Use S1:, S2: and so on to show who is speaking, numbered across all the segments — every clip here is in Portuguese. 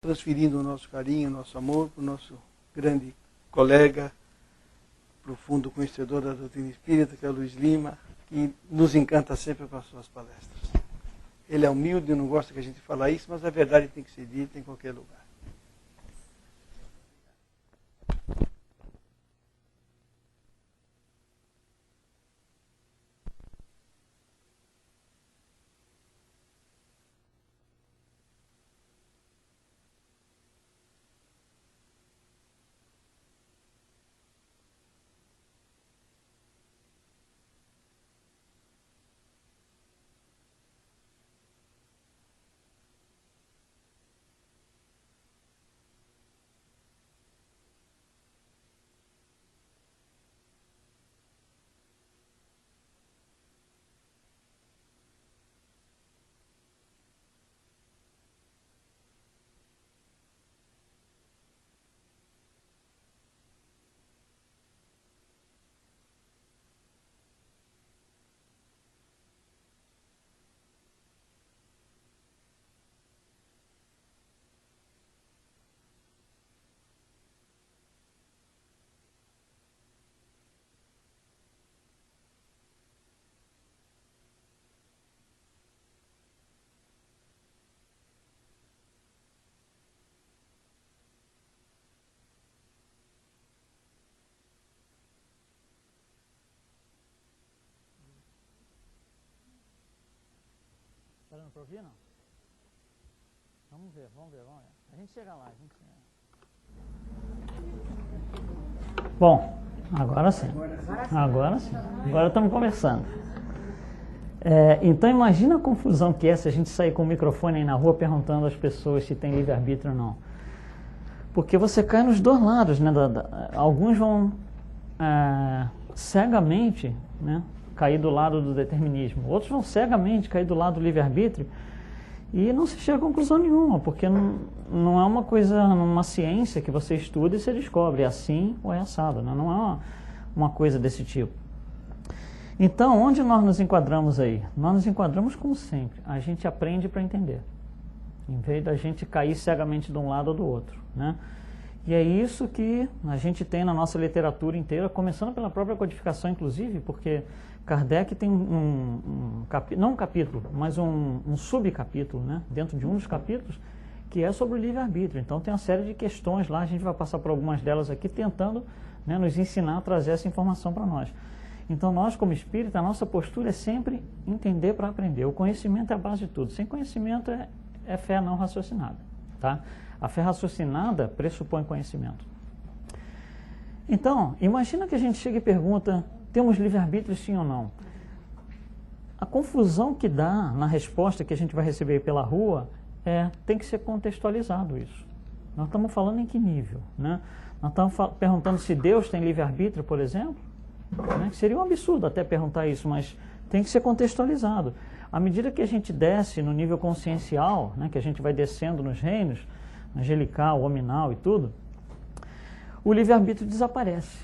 S1: transferindo o nosso carinho, o nosso amor para o nosso grande colega, profundo conhecedor da doutrina espírita, que é o Luiz Lima, que nos encanta sempre com as suas palestras. Ele é humilde, não gosta que a gente fale isso, mas a verdade tem que ser dita em qualquer lugar.
S2: Está dando para ouvir, não? Vamos ver. A gente chega lá, Bom, agora sim. Agora estamos conversando. Então imagina a confusão que é se a gente sair com o microfone aí na rua perguntando às pessoas se tem livre-arbítrio ou não. Porque você cai nos dois lados, né? Alguns vão cegamente, né, cair do lado do determinismo. Outros vão cegamente cair do lado do livre-arbítrio e não se chega a conclusão nenhuma, porque não é uma coisa, uma ciência que você estuda e você descobre, é assim ou é assado, né? Não é uma coisa desse tipo. Então, onde nós nos enquadramos aí? Nós nos enquadramos como sempre, a gente aprende para entender, em vez da gente cair cegamente de um lado ou do outro, né? E é isso que a gente tem na nossa literatura inteira, começando pela própria codificação, inclusive, porque Kardec tem não um capítulo, mas um subcapítulo, né, dentro de um dos capítulos, que é sobre o livre-arbítrio. Então tem uma série de questões lá, a gente vai passar por algumas delas aqui, tentando, né, nos ensinar a trazer essa informação para nós. Então nós, como espírita, a nossa postura é sempre entender para aprender. O conhecimento é a base de tudo. Sem conhecimento é fé não raciocinada, tá? A fé raciocinada pressupõe conhecimento. Então, imagina que a gente chega e pergunta, temos livre-arbítrio sim ou não? A confusão que dá na resposta que a gente vai receber pela rua tem que ser contextualizado isso. Nós estamos falando em que nível, né? Nós estamos perguntando se Deus tem livre-arbítrio, por exemplo, né? Seria um absurdo até perguntar isso, mas tem que ser contextualizado. À medida que a gente desce no nível consciencial, né, que a gente vai descendo nos reinos, angelical, hominal e tudo, o livre-arbítrio desaparece,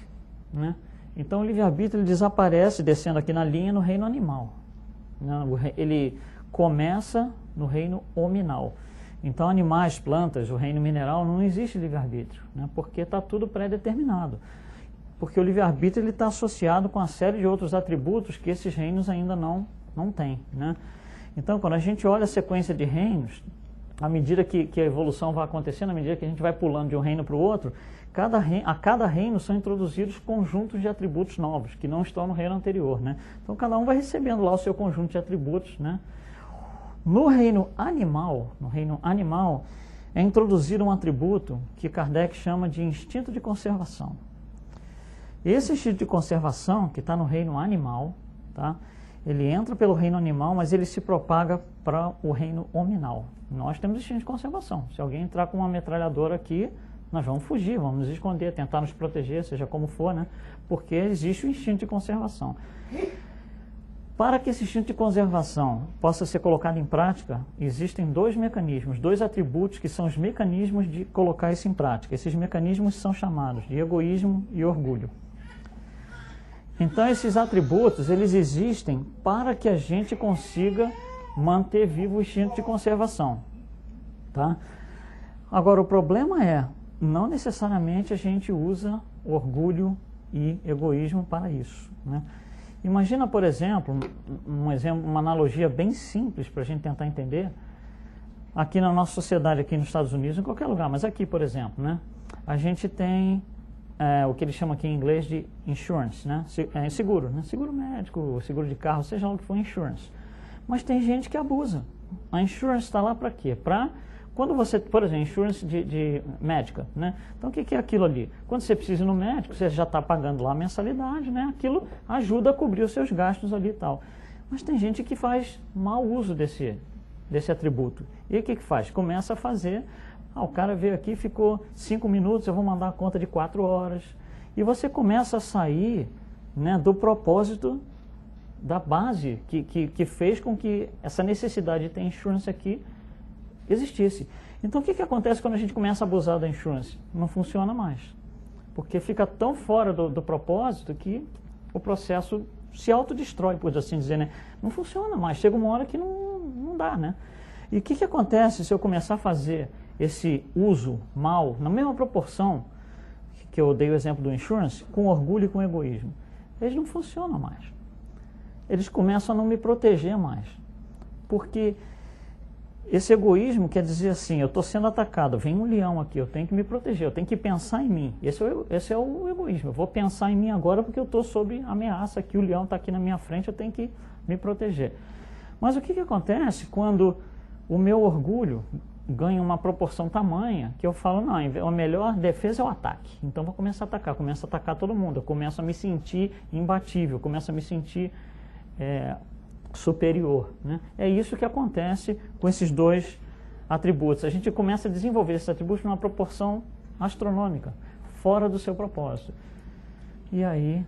S2: né? Então o livre-arbítrio ele desaparece descendo aqui na linha no reino animal, né? Ele começa no reino hominal. Então animais, plantas, o reino mineral não existe livre-arbítrio, né? Porque está tudo pré-determinado. Porque o livre-arbítrio está associado com uma série de outros atributos que esses reinos ainda não têm, né? Então quando a gente olha a sequência de reinos, à medida que a evolução vai acontecendo, à medida que a gente vai pulando de um reino para o outro, a cada reino são introduzidos conjuntos de atributos novos, que não estão no reino anterior, né? Então cada um vai recebendo lá o seu conjunto de atributos, né? No reino animal é introduzido um atributo que Kardec chama de instinto de conservação. Esse instinto de conservação, que está no reino animal, tá? Ele entra pelo reino animal, mas ele se propaga para o reino hominal. Nós temos instinto de conservação. Se alguém entrar com uma metralhadora aqui, nós vamos fugir, vamos nos esconder, tentar nos proteger, seja como for, né? Porque existe o instinto de conservação. Para que esse instinto de conservação possa ser colocado em prática, existem dois mecanismos, dois atributos que são os mecanismos de colocar isso em prática. Esses mecanismos são chamados de egoísmo e orgulho. Então esses atributos, eles existem para que a gente consiga manter vivo o instinto de conservação, tá? Agora, o problema é, não necessariamente a gente usa orgulho e egoísmo para isso, né? Imagina, por exemplo, uma analogia bem simples para a gente tentar entender. Aqui na nossa sociedade, aqui nos Estados Unidos, em qualquer lugar, mas aqui, por exemplo, né, a gente tem o que eles chamam aqui em inglês de insurance, né, seguro, né, seguro médico, seguro de carro, seja lá o que for, insurance. Mas tem gente que abusa. A insurance está lá para quê? Para quando você, por exemplo, insurance de médica, né? Então o que é aquilo ali? Quando você precisa ir no médico, você já está pagando lá a mensalidade, né? Aquilo ajuda a cobrir os seus gastos ali e tal. Mas tem gente que faz mau uso desse atributo. E o que faz? Começa a fazer, o cara veio aqui, ficou 5 minutos, eu vou mandar a conta de 4 horas. E você começa a sair, né, do propósito da base que fez com que essa necessidade de ter insurance aqui existisse. Então o que acontece quando a gente começa a abusar da insurance? Não funciona mais. Porque fica tão fora do propósito que o processo se autodestrói, por assim dizer, né? Não funciona mais. Chega uma hora que não dá, né? E o que acontece se eu começar a fazer esse uso mal, na mesma proporção que eu dei o exemplo do insurance, com orgulho e com egoísmo? Eles não funcionam mais. Eles começam a não me proteger mais. Porque esse egoísmo quer dizer assim, eu estou sendo atacado, vem um leão aqui, eu tenho que me proteger, eu tenho que pensar em mim. Esse é o egoísmo, eu vou pensar em mim agora porque eu estou sob ameaça aqui, o leão está aqui na minha frente, eu tenho que me proteger. Mas o que acontece quando o meu orgulho ganha uma proporção tamanha que eu falo, não, a melhor defesa é o ataque. Então vou começar a atacar, começo a atacar todo mundo, eu começo a me sentir imbatível, começo a me sentir superior, né? É isso que acontece com esses dois atributos. A gente começa a desenvolver esses atributos numa proporção astronômica, fora do seu propósito. E aí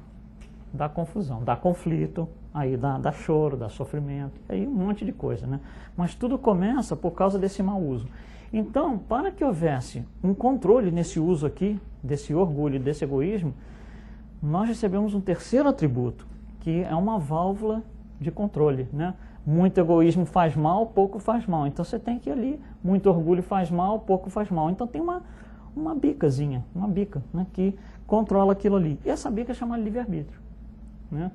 S2: dá confusão, dá conflito, aí dá choro, dá sofrimento, aí um monte de coisa, né? Mas tudo começa por causa desse mau uso. Então, para que houvesse um controle nesse uso aqui, desse orgulho e desse egoísmo, nós recebemos um terceiro atributo, que é uma válvula de controle, né? Muito egoísmo faz mal, pouco faz mal. Então você tem que ir ali, muito orgulho faz mal, pouco faz mal. Então tem uma bicazinha, uma bica, né, que controla aquilo ali. E essa bica é chamada livre-arbítrio, né?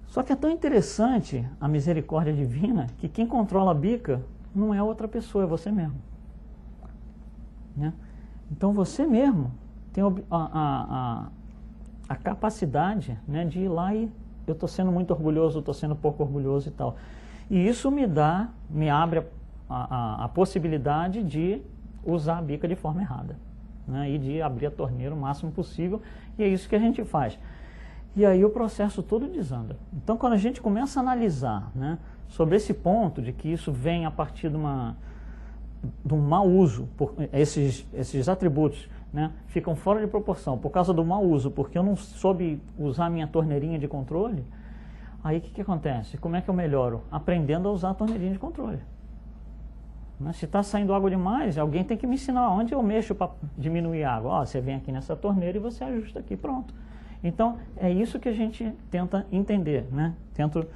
S2: Só que é tão interessante a misericórdia divina que quem controla a bica não é outra pessoa, é você mesmo, né? Então você mesmo tem a capacidade, né, de ir lá e eu estou sendo muito orgulhoso, estou sendo pouco orgulhoso e tal. E isso me abre a possibilidade de usar a bica de forma errada, né? E de abrir a torneira o máximo possível, e é isso que a gente faz. E aí o processo todo desanda. Então quando a gente começa a analisar, né, sobre esse ponto de que isso vem a partir de um mau uso, esses atributos, né, ficam fora de proporção por causa do mau uso, porque eu não soube usar minha torneirinha de controle, aí o que acontece? Como é que eu melhoro? Aprendendo a usar a torneirinha de controle. Né? Se está saindo água demais, alguém tem que me ensinar onde eu mexo para diminuir a água. Você vem aqui nessa torneira e você ajusta aqui, pronto. Então, é isso que a gente tenta entender, né? Dentro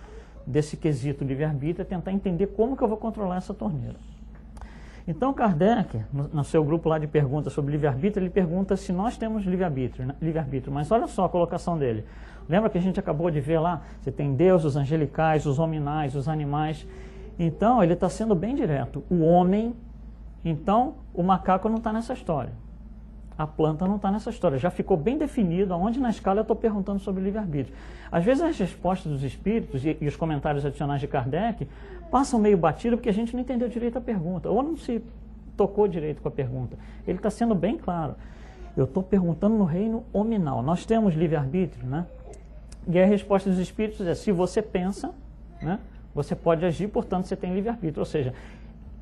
S2: desse quesito livre-arbítrio, é tentar entender como que eu vou controlar essa torneira. Então Kardec, no seu grupo lá de perguntas sobre livre-arbítrio, ele pergunta se nós temos livre-arbítrio, né? Livre-arbítrio. Mas olha só a colocação dele. Lembra que a gente acabou de ver lá? Você tem Deus, os angelicais, os hominais, os animais. Então ele está sendo bem direto. O homem, então o macaco não está nessa história. A planta não está nessa história. Já ficou bem definido aonde na escala eu estou perguntando sobre livre-arbítrio. Às vezes as respostas dos espíritos e os comentários adicionais de Kardec passam meio batido porque a gente não entendeu direito a pergunta, ou não se tocou direito com a pergunta. Ele está sendo bem claro. Eu estou perguntando no reino hominal. Nós temos livre-arbítrio, né? E a resposta dos espíritos é, se você pensa, né, você pode agir, portanto você tem livre-arbítrio. Ou seja,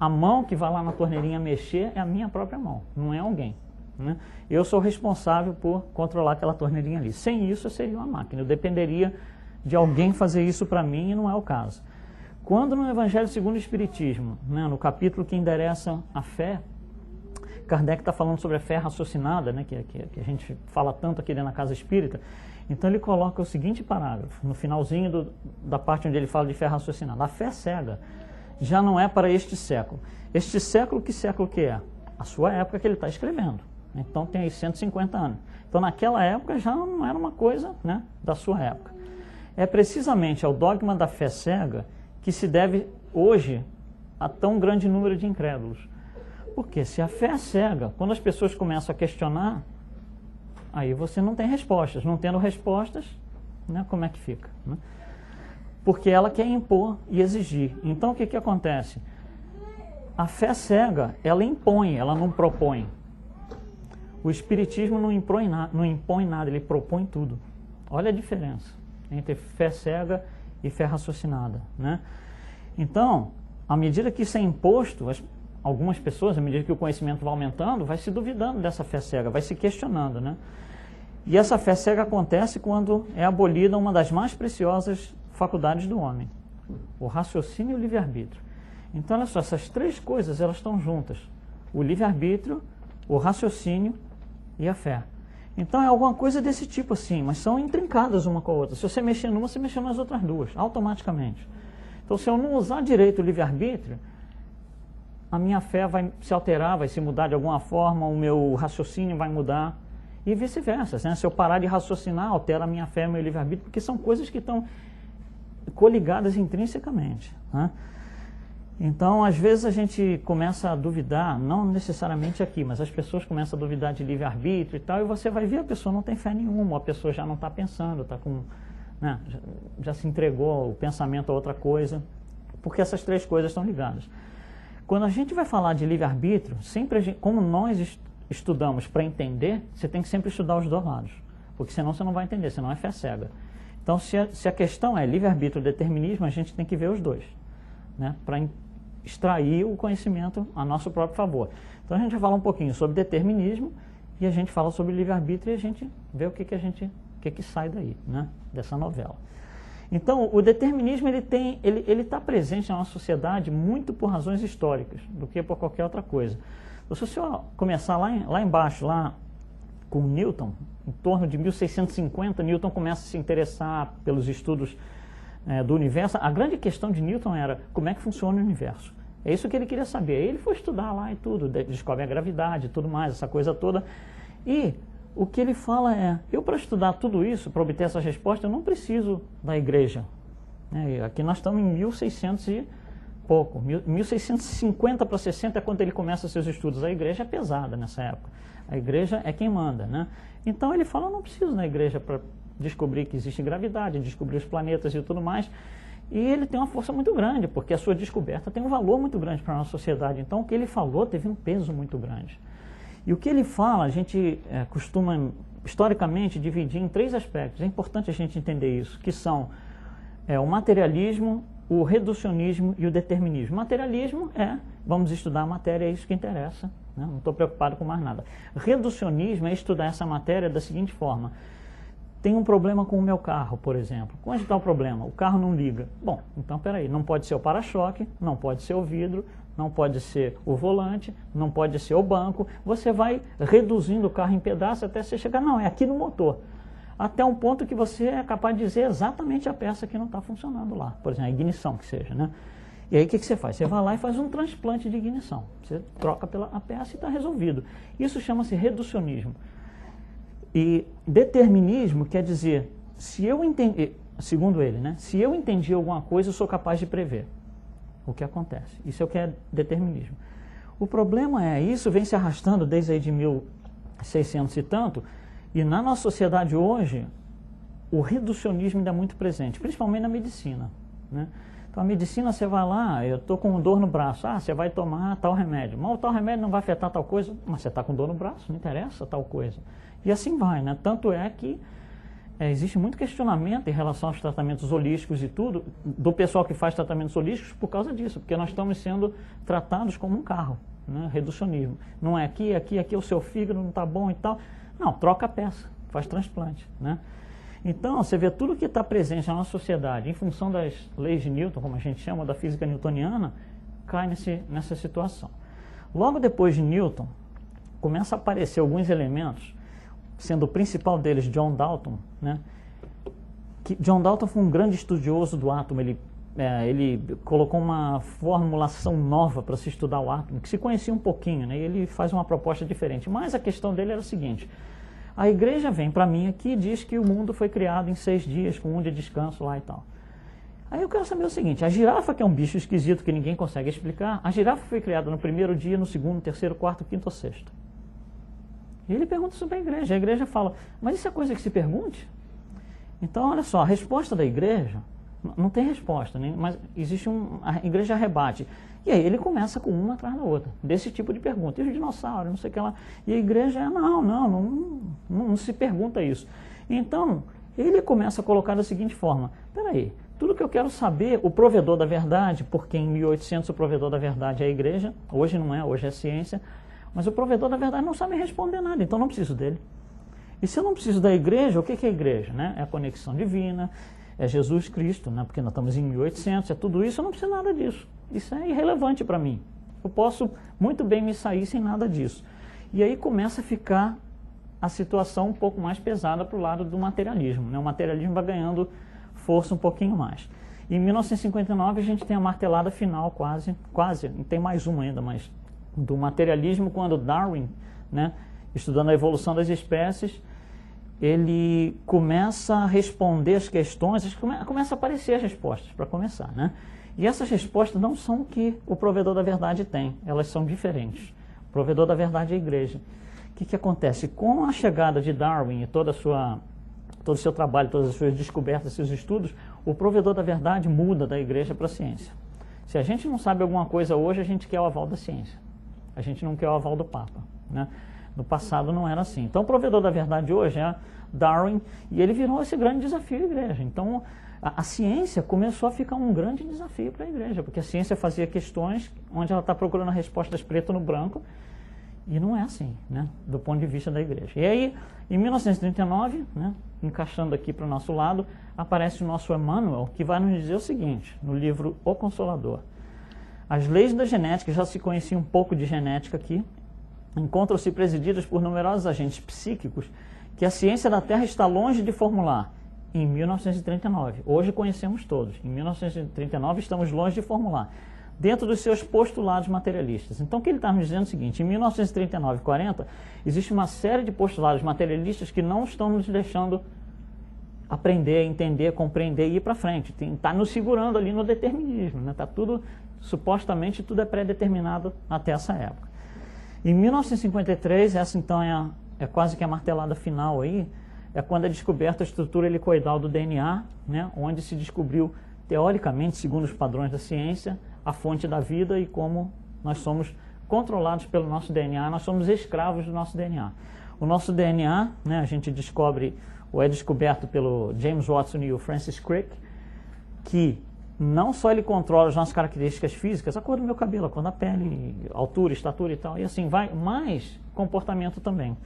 S2: a mão que vai lá na torneirinha mexer é a minha própria mão, não é alguém, né? Eu sou responsável por controlar aquela torneirinha ali. Sem isso eu seria uma máquina, eu dependeria de alguém fazer isso para mim e não é o caso. Quando no Evangelho segundo o Espiritismo, né, no capítulo que endereça a fé, Kardec está falando sobre a fé raciocinada, né, que a gente fala tanto aqui dentro da Casa Espírita. Então ele coloca o seguinte parágrafo, no finalzinho da parte onde ele fala de fé raciocinada. A fé cega já não é para este século. Este século, que século que é? a sua época que ele está escrevendo. Então tem aí 150 anos. Então naquela época já não era uma coisa, né, da sua época. É precisamente ao dogma da fé cega que se deve hoje a tão grande número de incrédulos. Porque se a fé é cega, quando as pessoas começam a questionar, aí você não tem respostas. Não tendo respostas, né, como é que fica? Né? Porque ela quer impor e exigir. Então o que acontece? A fé cega, ela impõe, ela não propõe. O Espiritismo não impõe nada, ele propõe tudo. Olha a diferença entre fé cega e fé raciocinada, né? Então, à medida que isso é imposto, algumas pessoas, à medida que o conhecimento vai aumentando, vai se duvidando dessa fé cega, vai se questionando, né? E essa fé cega acontece quando é abolida uma das mais preciosas faculdades do homem, o raciocínio e o livre-arbítrio. Então, olha só, essas três coisas, elas estão juntas. O livre-arbítrio, o raciocínio e a fé. Então, é alguma coisa desse tipo assim, mas são intrincadas uma com a outra. Se você mexer numa, você mexe nas outras duas, automaticamente. Então, se eu não usar direito o livre-arbítrio, a minha fé vai se alterar, vai se mudar de alguma forma, o meu raciocínio vai mudar e vice-versa. Né? Se eu parar de raciocinar, altera a minha fé e o meu livre-arbítrio, porque são coisas que estão coligadas intrinsecamente. Né? Então, às vezes a gente começa a duvidar, não necessariamente aqui, mas as pessoas começam a duvidar de livre-arbítrio e tal, e você vai ver a pessoa não tem fé nenhuma, a pessoa já não está pensando, está com, né, já se entregou o pensamento a outra coisa, porque essas três coisas estão ligadas. Quando a gente vai falar de livre-arbítrio, sempre como nós estudamos para entender, você tem que sempre estudar os dois lados, porque senão você não vai entender, senão é fé cega. Então, se a questão é livre-arbítrio ou determinismo, a gente tem que ver os dois, né, para extrair o conhecimento a nosso próprio favor. Então, a gente vai falar um pouquinho sobre determinismo e a gente fala sobre livre-arbítrio e a gente vê o que sai daí, né, dessa novela. Então, o determinismo ele está presente na nossa sociedade muito por razões históricas do que por qualquer outra coisa. Então, se você começar lá embaixo, lá com Newton, em torno de 1650, Newton começa a se interessar pelos estudos do universo. A grande questão de Newton era como é que funciona o universo. É isso que ele queria saber. Ele foi estudar lá e tudo, descobre a gravidade e tudo mais, essa coisa toda. E o que ele fala é, eu para estudar tudo isso, para obter essa resposta, eu não preciso da igreja. Aqui nós estamos em 1600 e pouco. 1650 para 60 é quando ele começa seus estudos. A igreja é pesada nessa época. A igreja é quem manda, né? Então ele fala, eu não preciso da igreja para descobrir que existe gravidade, descobrir os planetas e tudo mais. E ele tem uma força muito grande, porque a sua descoberta tem um valor muito grande para a nossa sociedade. Então o que ele falou teve um peso muito grande. E o que ele fala, a gente costuma, historicamente, dividir em três aspectos. É importante a gente entender isso, que são o materialismo, o reducionismo e o determinismo. Materialismo vamos estudar a matéria, é isso que interessa, né? Não estou preocupado com mais nada. Reducionismo é estudar essa matéria da seguinte forma. Tem um problema com o meu carro, por exemplo. Onde está o problema? O carro não liga. Bom, então peraí, não pode ser o para-choque, não pode ser o vidro, não pode ser o volante, não pode ser o banco. Você vai reduzindo o carro em pedaços até você chegar, não, é aqui no motor. Até um ponto que você é capaz de dizer exatamente a peça que não está funcionando lá. Por exemplo, a ignição que seja, né? E aí o que você faz? Você vai lá e faz um transplante de ignição. Você troca a peça e está resolvido. Isso chama-se reducionismo. E determinismo quer dizer, se eu entendi, segundo ele, né? Se eu entendi alguma coisa, eu sou capaz de prever o que acontece. Isso é o que é determinismo. O problema isso vem se arrastando desde aí de 1600 e tanto, e na nossa sociedade hoje, o reducionismo ainda é muito presente, principalmente na medicina, né? Então a medicina, você vai lá, eu estou com dor no braço, você vai tomar tal remédio, mas o tal remédio não vai afetar tal coisa, mas você está com dor no braço, não interessa tal coisa. E assim vai, né? Tanto é que existe muito questionamento em relação aos tratamentos holísticos e tudo, do pessoal que faz tratamentos holísticos por causa disso, porque nós estamos sendo tratados como um carro, né? Reducionismo. Não é aqui, o seu fígado não está bom e tal. Não, troca a peça, faz transplante, né? Então, você vê tudo que está presente na nossa sociedade, em função das leis de Newton, como a gente chama, da física newtoniana, cai nessa situação. Logo depois de Newton, começa a aparecer alguns elementos, sendo o principal deles John Dalton, né? Que John Dalton foi um grande estudioso do átomo, ele ele colocou uma formulação nova para se estudar o átomo, que se conhecia um pouquinho, né? E ele faz uma proposta diferente. Mas a questão dele era a seguinte: a igreja vem para mim aqui e diz que o mundo foi criado em 6 dias, com 1 de descanso lá e tal. Aí eu quero saber o seguinte: a girafa, que é um bicho esquisito que ninguém consegue explicar, a girafa foi criada no primeiro dia, no segundo, terceiro, quarto, quinto ou sexto. E ele pergunta sobre a igreja fala, mas isso é coisa que se pergunte? Então, olha só, a resposta da igreja, não tem resposta, né? Mas existe a igreja rebate. E aí ele começa com uma atrás da outra, desse tipo de pergunta. E os dinossauros, não sei o que lá. E a igreja, não se pergunta isso. Então, ele começa a colocar da seguinte forma: peraí, tudo que eu quero saber, o provedor da verdade, porque em 1800 o provedor da verdade é a igreja, hoje não é, hoje é ciência, mas o provedor da verdade não sabe responder nada, então não preciso dele. E se eu não preciso da igreja, o que é a igreja? Né? É a conexão divina, é Jesus Cristo, né? Porque nós estamos em 1800, é tudo isso, eu não preciso nada disso. Isso é irrelevante para mim. Eu posso muito bem me sair sem nada disso. E aí começa a ficar a situação um pouco mais pesada para o lado do materialismo. Né? O materialismo vai ganhando força um pouquinho mais. Em 1959 a gente tem a martelada final quase, tem mais uma ainda, mas do materialismo, quando Darwin, né, estudando a evolução das espécies, ele começa a responder as questões, começa a aparecer as respostas, para começar, né? E essas respostas não são o que o provedor da verdade tem, elas são diferentes. O provedor da verdade é a igreja. O que acontece? Com a chegada de Darwin e todo o seu trabalho, todas as suas descobertas, seus estudos, o provedor da verdade muda da igreja para a ciência. Se a gente não sabe alguma coisa hoje, a gente quer o aval da ciência. A gente não quer o aval do Papa, né? No passado não era assim. Então o provedor da verdade hoje é Darwin, e ele virou esse grande desafio à igreja. Então a ciência começou a ficar um grande desafio para a igreja, porque a ciência fazia questões onde ela está procurando respostas preto no branco, e não é assim, né, do ponto de vista da igreja. E aí, em 1939, né, encaixando aqui para o nosso lado, aparece o nosso Emmanuel, que vai nos dizer o seguinte, no livro O Consolador: as leis da genética, já se conhecia um pouco de genética aqui, encontram-se presididas por numerosos agentes psíquicos que a ciência da Terra está longe de formular. Em 1939, hoje conhecemos todos. Em 1939 estamos longe de formular, dentro dos seus postulados materialistas. Então o que ele está nos dizendo é o seguinte: em 1939 e 40 existe uma série de postulados materialistas que não estão nos deixando aprender, entender, compreender e ir para frente. Está nos segurando ali no determinismo, né? Tá tudo, supostamente tudo é pré-determinado até essa época. Em 1953, essa então é quase que a martelada final aí, é quando é descoberta a estrutura helicoidal do DNA, né, onde se descobriu, teoricamente, segundo os padrões da ciência, a fonte da vida e como nós somos controlados pelo nosso DNA, nós somos escravos do nosso DNA. O nosso DNA, né, a gente descobre, ou é descoberto pelo James Watson e o Francis Crick, que não só ele controla as nossas características físicas, a cor do meu cabelo, a cor da pele, altura, estatura e tal, e assim vai, mas comportamento também.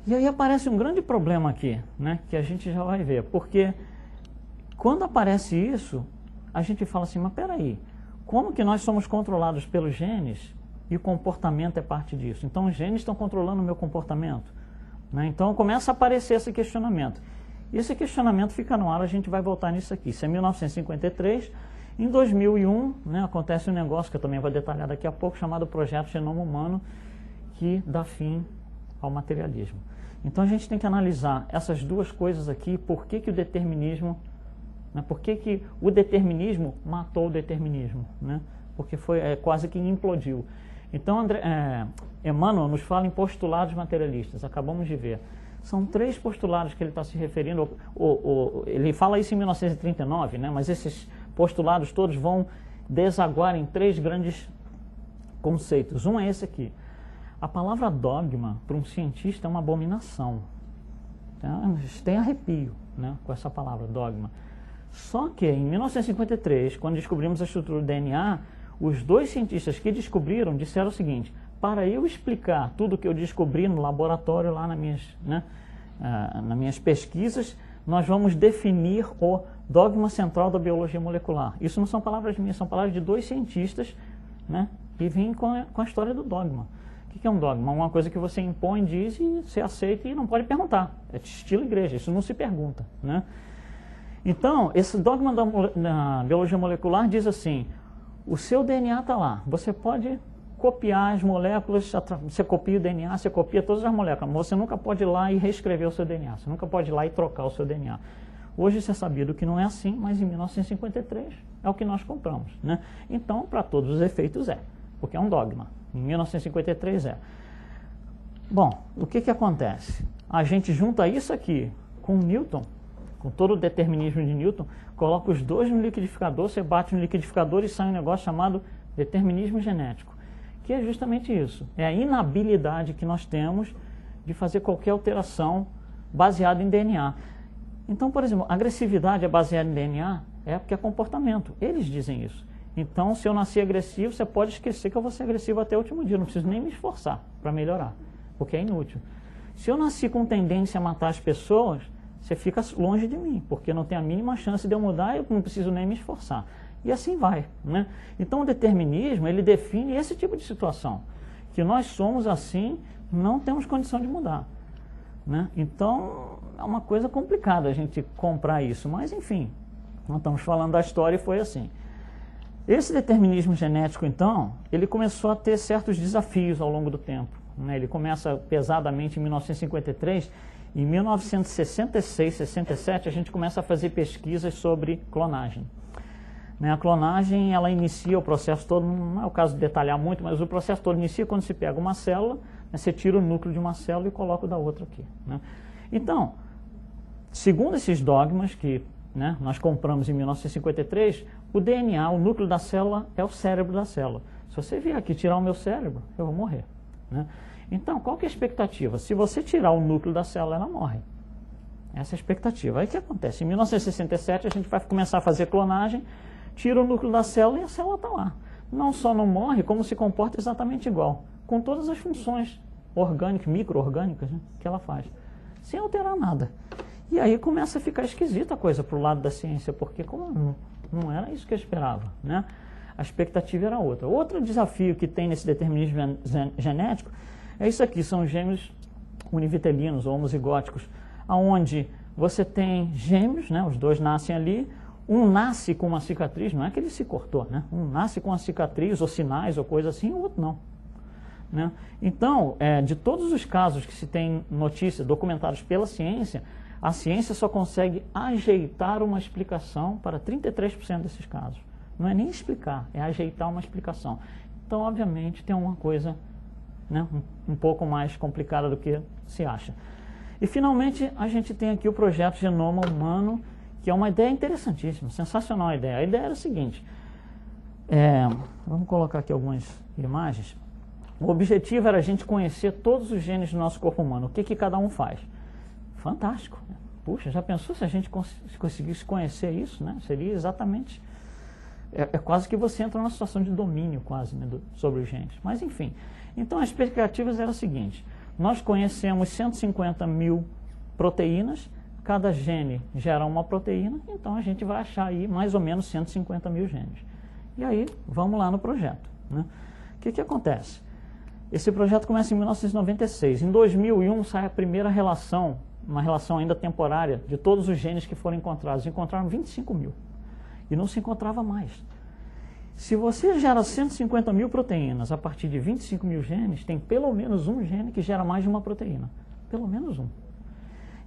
S2: E aí aparece um grande problema aqui, né, que a gente já vai ver, porque quando aparece isso, a gente fala assim, mas peraí, como que nós somos controlados pelos genes e o comportamento é parte disso? Então os genes estão controlando o meu comportamento, né? Então começa a aparecer esse questionamento. E esse questionamento fica no ar, a gente vai voltar nisso aqui. Isso é 1953. Em 2001, né, acontece um negócio que eu também vou detalhar daqui a pouco, chamado Projeto Genoma Humano, que dá fim ao materialismo. Então a gente tem que analisar essas duas coisas aqui, por que o determinismo, né, por que o determinismo matou o determinismo, né, porque quase que implodiu. Então Emmanuel nos fala em postulados materialistas, acabamos de ver. São 3 postulados que ele está se referindo. Ele fala isso em 1939, né? Mas esses postulados todos vão desaguar em 3 grandes conceitos. Um é esse aqui. A palavra dogma, para um cientista, é uma abominação. Tem arrepio, né, com essa palavra, dogma. Só que em 1953, quando descobrimos a estrutura do DNA, os 2 cientistas que descobriram disseram o seguinte: para eu explicar tudo o que eu descobri no laboratório, lá nas minhas pesquisas, nós vamos definir o dogma central da biologia molecular. Isso não são palavras minhas, são palavras de 2 cientistas, né, que vêm com a história do dogma. O que é um dogma? Uma coisa que você impõe, diz e você aceita e não pode perguntar. É estilo igreja, isso não se pergunta, né? Então, esse dogma da biologia molecular diz assim, o seu DNA está lá, você pode copiar as moléculas, você copia o DNA, você copia todas as moléculas, mas você nunca pode ir lá e reescrever o seu DNA, você nunca pode ir lá e trocar o seu DNA. Hoje isso é sabido que não é assim, mas em 1953 é o que nós compramos, né? Então, para todos os efeitos porque é um dogma. Em 1953 Bom, o que acontece? A gente junta isso aqui com Newton, com todo o determinismo de Newton, coloca os dois no liquidificador, você bate no liquidificador e sai um negócio chamado determinismo genético, que é justamente isso, é a inabilidade que nós temos de fazer qualquer alteração baseada em DNA. Então, por exemplo, agressividade é baseada em DNA, porque é comportamento, eles dizem isso. Então, se eu nasci agressivo, você pode esquecer que eu vou ser agressivo até o último dia, não preciso nem me esforçar para melhorar, porque é inútil. Se eu nasci com tendência a matar as pessoas, você fica longe de mim, porque não tem a mínima chance de eu mudar, eu não preciso nem me esforçar. E assim vai, né? Então o determinismo, ele define esse tipo de situação, que nós somos assim, não temos condição de mudar, né? Então é uma coisa complicada a gente comprar isso, mas enfim, nós estamos falando da história e foi assim. Esse determinismo genético, então, ele começou a ter certos desafios ao longo do tempo, né? Ele começa pesadamente em 1953, em 1966, 67, a gente começa a fazer pesquisas sobre clonagem. A clonagem, ela inicia o processo todo, não é o caso de detalhar muito, mas o processo todo inicia quando se pega uma célula, você tira o núcleo de uma célula e coloca o da outra aqui, né? Então, segundo esses dogmas que nós compramos em 1953, o DNA, o núcleo da célula, é o cérebro da célula. Se você vier aqui tirar o meu cérebro, eu vou morrer, né? Então, qual que é a expectativa? Se você tirar o núcleo da célula, ela morre. Essa é a expectativa. Aí o que acontece? Em 1967, a gente vai começar a fazer clonagem, tira o núcleo da célula e a célula está lá. Não só não morre, como se comporta exatamente igual, com todas as funções orgânicas, micro-orgânicas, né, que ela faz, sem alterar nada. E aí começa a ficar esquisita a coisa para o lado da ciência, porque como não era isso que eu esperava, né? A expectativa era outra. Outro desafio que tem nesse determinismo genético é isso aqui, são gêmeos univitelinos ou homozigóticos, onde você tem gêmeos, né, os dois nascem ali, um nasce com uma cicatriz, não é que ele se cortou, né? Um nasce com uma cicatriz ou sinais ou coisa assim, o outro não, né? Então, de todos os casos que se tem notícia, documentados pela ciência, a ciência só consegue ajeitar uma explicação para 33% desses casos. Não é nem explicar, é ajeitar uma explicação. Então, obviamente, tem uma coisa, né, um pouco mais complicada do que se acha. E, finalmente, a gente tem aqui o projeto Genoma Humano, que é uma ideia interessantíssima, sensacional a ideia. A ideia era o seguinte, vamos colocar aqui algumas imagens. O objetivo era a gente conhecer todos os genes do nosso corpo humano, o que cada um faz. Fantástico. Puxa, já pensou se a gente conseguisse conhecer isso, né? Seria exatamente... É quase que você entra numa situação de domínio quase, né, sobre os genes. Mas, enfim. Então, as expectativas eram as seguintes. Nós conhecemos 150 mil proteínas, cada gene gera uma proteína, então a gente vai achar aí mais ou menos 150 mil genes. E aí, vamos lá no projeto, né? O que acontece? Esse projeto começa em 1996. Em 2001 sai a primeira relação, uma relação ainda temporária, de todos os genes que foram encontrados. Encontraram 25 mil. E não se encontrava mais. Se você gera 150 mil proteínas a partir de 25 mil genes, tem pelo menos um gene que gera mais de uma proteína. Pelo menos um.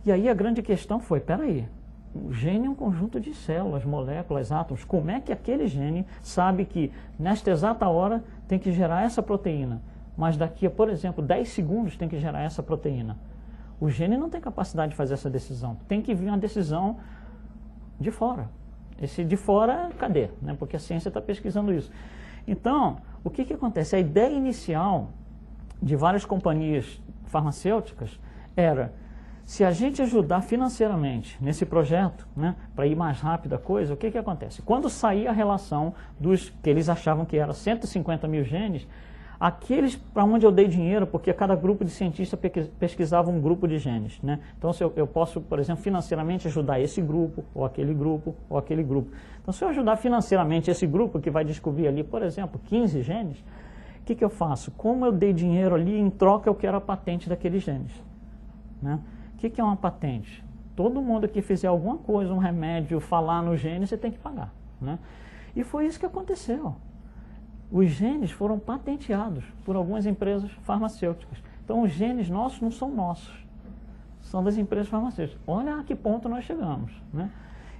S2: E aí a grande questão foi, peraí, o gene é um conjunto de células, moléculas, átomos. Como é que aquele gene sabe que nesta exata hora tem que gerar essa proteína, mas daqui a, por exemplo, 10 segundos tem que gerar essa proteína? O gene não tem capacidade de fazer essa decisão. Tem que vir uma decisão de fora. Esse de fora, cadê? Né? Porque a ciência está pesquisando isso. Então, o que acontece? A ideia inicial de várias companhias farmacêuticas era, se a gente ajudar financeiramente nesse projeto, né, para ir mais rápido a coisa, o que acontece? Quando saía a relação dos que eles achavam que era 150 mil genes, aqueles para onde eu dei dinheiro, porque cada grupo de cientistas pesquisava um grupo de genes, né? Então, se eu posso, por exemplo, financeiramente ajudar esse grupo, ou aquele grupo, ou aquele grupo. Então, se eu ajudar financeiramente esse grupo, que vai descobrir ali, por exemplo, 15 genes, o que eu faço? Como eu dei dinheiro ali, em troca eu quero a patente daqueles genes, né? O que é uma patente? Todo mundo que fizer alguma coisa, um remédio, falar no gene, você tem que pagar, né? E foi isso que aconteceu. Os genes foram patenteados por algumas empresas farmacêuticas. Então, os genes nossos não são nossos, são das empresas farmacêuticas. Olha a que ponto nós chegamos, né?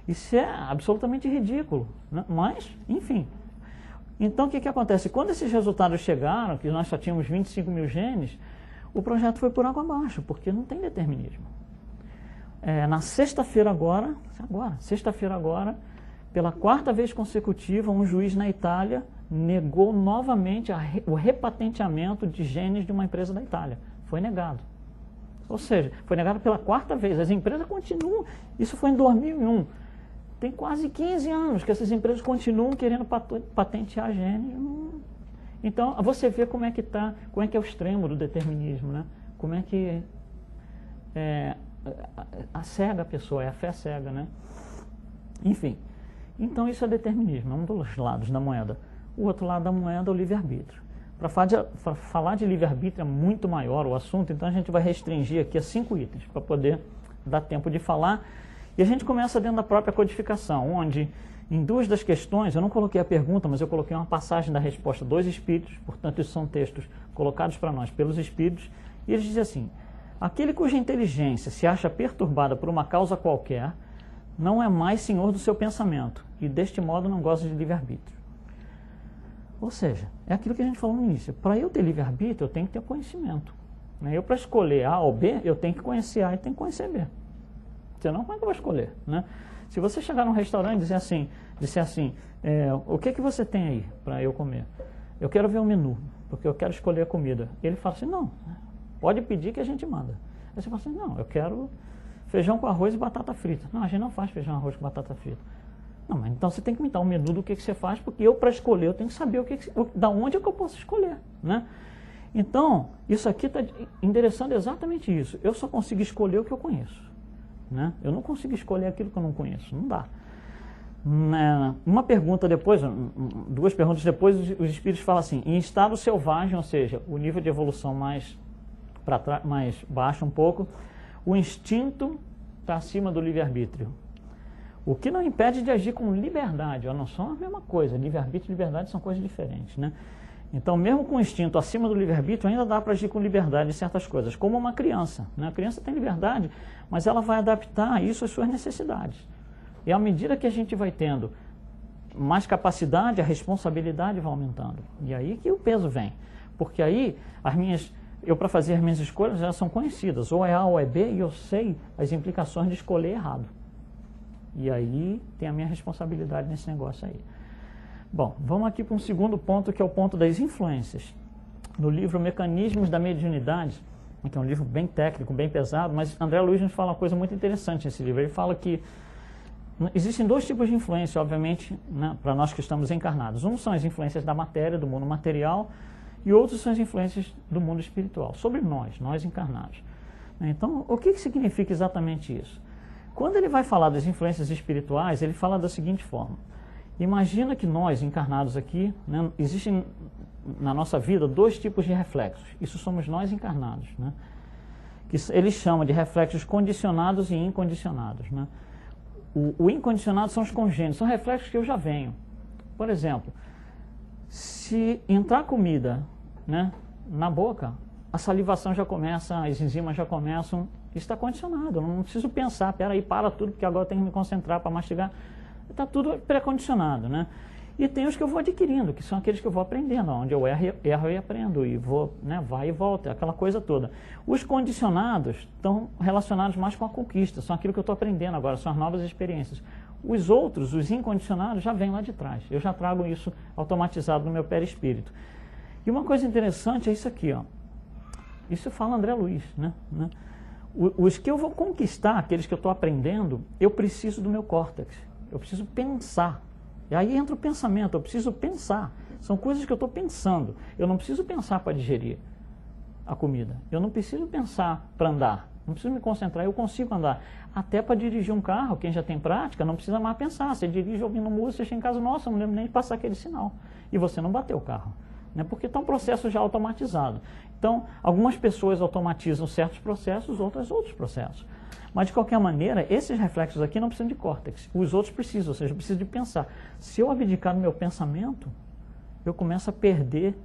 S2: Isso é absolutamente ridículo, né? Mas, enfim. Então, o que acontece? Quando esses resultados chegaram, que nós só tínhamos 25 mil genes, o projeto foi por água abaixo, porque não tem determinismo. Na sexta-feira agora, pela quarta vez consecutiva, um juiz na Itália negou novamente o repatenteamento de genes de uma empresa da Itália. Foi negado. Ou seja, foi negado pela quarta vez. As empresas continuam, isso foi em 2001. Tem quase 15 anos que essas empresas continuam querendo patentear genes. Então, você vê como é que é o extremo do determinismo, né? Como é que a cega a pessoa, é a fé cega, né? Enfim, então isso é determinismo, é um dos lados da moeda. O outro lado da moeda é o livre-arbítrio. Para falar de livre-arbítrio é muito maior o assunto, então a gente vai restringir aqui a 5 itens, para poder dar tempo de falar. E a gente começa dentro da própria codificação, onde em 2 das questões, eu não coloquei a pergunta, mas eu coloquei uma passagem da resposta dos espíritos, portanto isso são textos colocados para nós pelos espíritos, e eles dizem assim: aquele cuja inteligência se acha perturbada por uma causa qualquer, não é mais senhor do seu pensamento, e deste modo não goza de livre-arbítrio. Ou seja, é aquilo que a gente falou no início. Para eu ter livre-arbítrio, eu tenho que ter conhecimento. Eu, para escolher A ou B, eu tenho que conhecer A e tenho que conhecer B. Senão, como é que eu vou escolher, né? Se você chegar num restaurante e disser assim, o que você tem aí para eu comer? Eu quero ver o menu, porque eu quero escolher a comida. Ele fala assim, não, pode pedir que a gente manda. Aí você fala assim, não, eu quero feijão com arroz e batata frita. Não, a gente não faz feijão, arroz com batata frita. Não, mas então você tem que me dar um menu do que você faz, porque eu, para escolher, eu tenho que saber da onde é que eu posso escolher, né? Então, isso aqui está endereçando exatamente isso. Eu só consigo escolher o que eu conheço, né? Eu não consigo escolher aquilo que eu não conheço, não dá. Uma pergunta depois, 2 perguntas depois, os espíritos falam assim, em estado selvagem, ou seja, o nível de evolução mais baixo um pouco, o instinto está acima do livre-arbítrio. O que não impede de agir com liberdade, não são a mesma coisa, livre-arbítrio e liberdade são coisas diferentes, né? Então, mesmo com o instinto acima do livre-arbítrio, ainda dá para agir com liberdade em certas coisas, como uma criança, né? A criança tem liberdade, mas ela vai adaptar isso às suas necessidades. E à medida que a gente vai tendo mais capacidade, a responsabilidade vai aumentando. E aí que o peso vem. Porque aí, para fazer as minhas escolhas, elas são conhecidas, ou é A ou é B, e eu sei as implicações de escolher errado. E aí tem a minha responsabilidade nesse negócio aí. Bom, vamos aqui para um segundo ponto, que é o ponto das influências. No livro Mecanismos da Mediunidade, que é um livro bem técnico, bem pesado, mas André Luiz nos fala uma coisa muito interessante nesse livro. Ele fala que existem 2 tipos de influência, obviamente, né, para nós que estamos encarnados. Um são as influências da matéria, do mundo material, e outros são as influências do mundo espiritual, sobre nós encarnados. Então, o que significa exatamente isso? Quando ele vai falar das influências espirituais, ele fala da seguinte forma. Imagina que nós, encarnados aqui, né, existem na nossa vida 2 tipos de reflexos. Isso somos nós encarnados, né? Que ele chama de reflexos condicionados e incondicionados, né? O incondicionado são os congênitos, são reflexos que eu já venho. Por exemplo, se entrar comida, né, na boca, a salivação já começa, as enzimas já começam. Isso está condicionado, eu não preciso pensar, peraí, para tudo, porque agora eu tenho que me concentrar para mastigar. Está tudo pré-condicionado, né? E tem os que eu vou adquirindo, que são aqueles que eu vou aprendendo, onde eu erro e aprendo, e vou, né, vai e volta, aquela coisa toda. Os condicionados estão relacionados mais com a conquista, são aquilo que eu estou aprendendo agora, são as novas experiências. Os outros, os incondicionados, já vêm lá de trás. Eu já trago isso automatizado no meu perispírito. E uma coisa interessante é isso aqui, ó. Isso fala André Luiz, né? Os que eu vou conquistar, aqueles que eu estou aprendendo, eu preciso do meu córtex. Eu preciso pensar. E aí entra o pensamento, eu preciso pensar. São coisas que eu estou pensando. Eu não preciso pensar para digerir a comida. Eu não preciso pensar para andar. Não preciso me concentrar, eu consigo andar. Até para dirigir um carro, quem já tem prática, não precisa mais pensar. Você dirige ouvindo música, você chega em casa, nossa, não lembro nem de passar aquele sinal. E você não bateu o carro. Né? Porque está um processo já automatizado. Então, algumas pessoas automatizam certos processos, outros processos. Mas, de qualquer maneira, esses reflexos aqui não precisam de córtex. Os outros precisam, ou seja, eu preciso de pensar. Se eu abdicar do meu pensamento, eu começo a perder,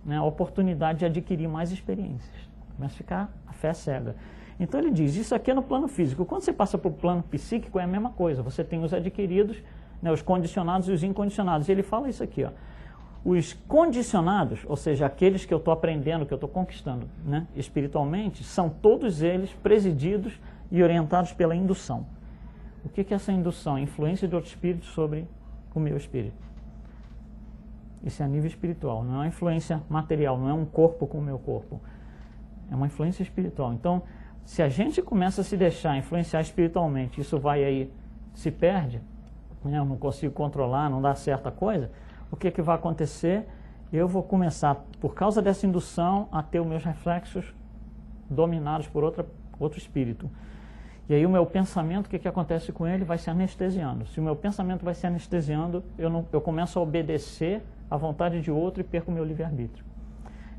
S2: né, a oportunidade de adquirir mais experiências. Começa a ficar a fé cega. Então ele diz, isso aqui é no plano físico. Quando você passa para o plano psíquico, é a mesma coisa. Você tem os adquiridos, né, os condicionados e os incondicionados. E ele fala isso aqui, ó. Os condicionados, ou seja, aqueles que eu estou aprendendo, que eu estou conquistando, né, espiritualmente, são todos eles presididos e orientados pela indução. O que é essa indução? A influência de outro espírito sobre o meu espírito. Isso é a nível espiritual, não é uma influência material, não é um corpo com o meu corpo. É uma influência espiritual. Então, se a gente começa a se deixar influenciar espiritualmente, isso vai aí, se perde, né, eu não consigo controlar, não dá certa coisa, o que vai acontecer? Eu vou começar, por causa dessa indução, a ter os meus reflexos dominados por outro espírito. E aí o meu pensamento, o que acontece com ele? Vai se anestesiando. Se o meu pensamento vai se anestesiando, eu começo a obedecer à vontade de outro e perco o meu livre-arbítrio.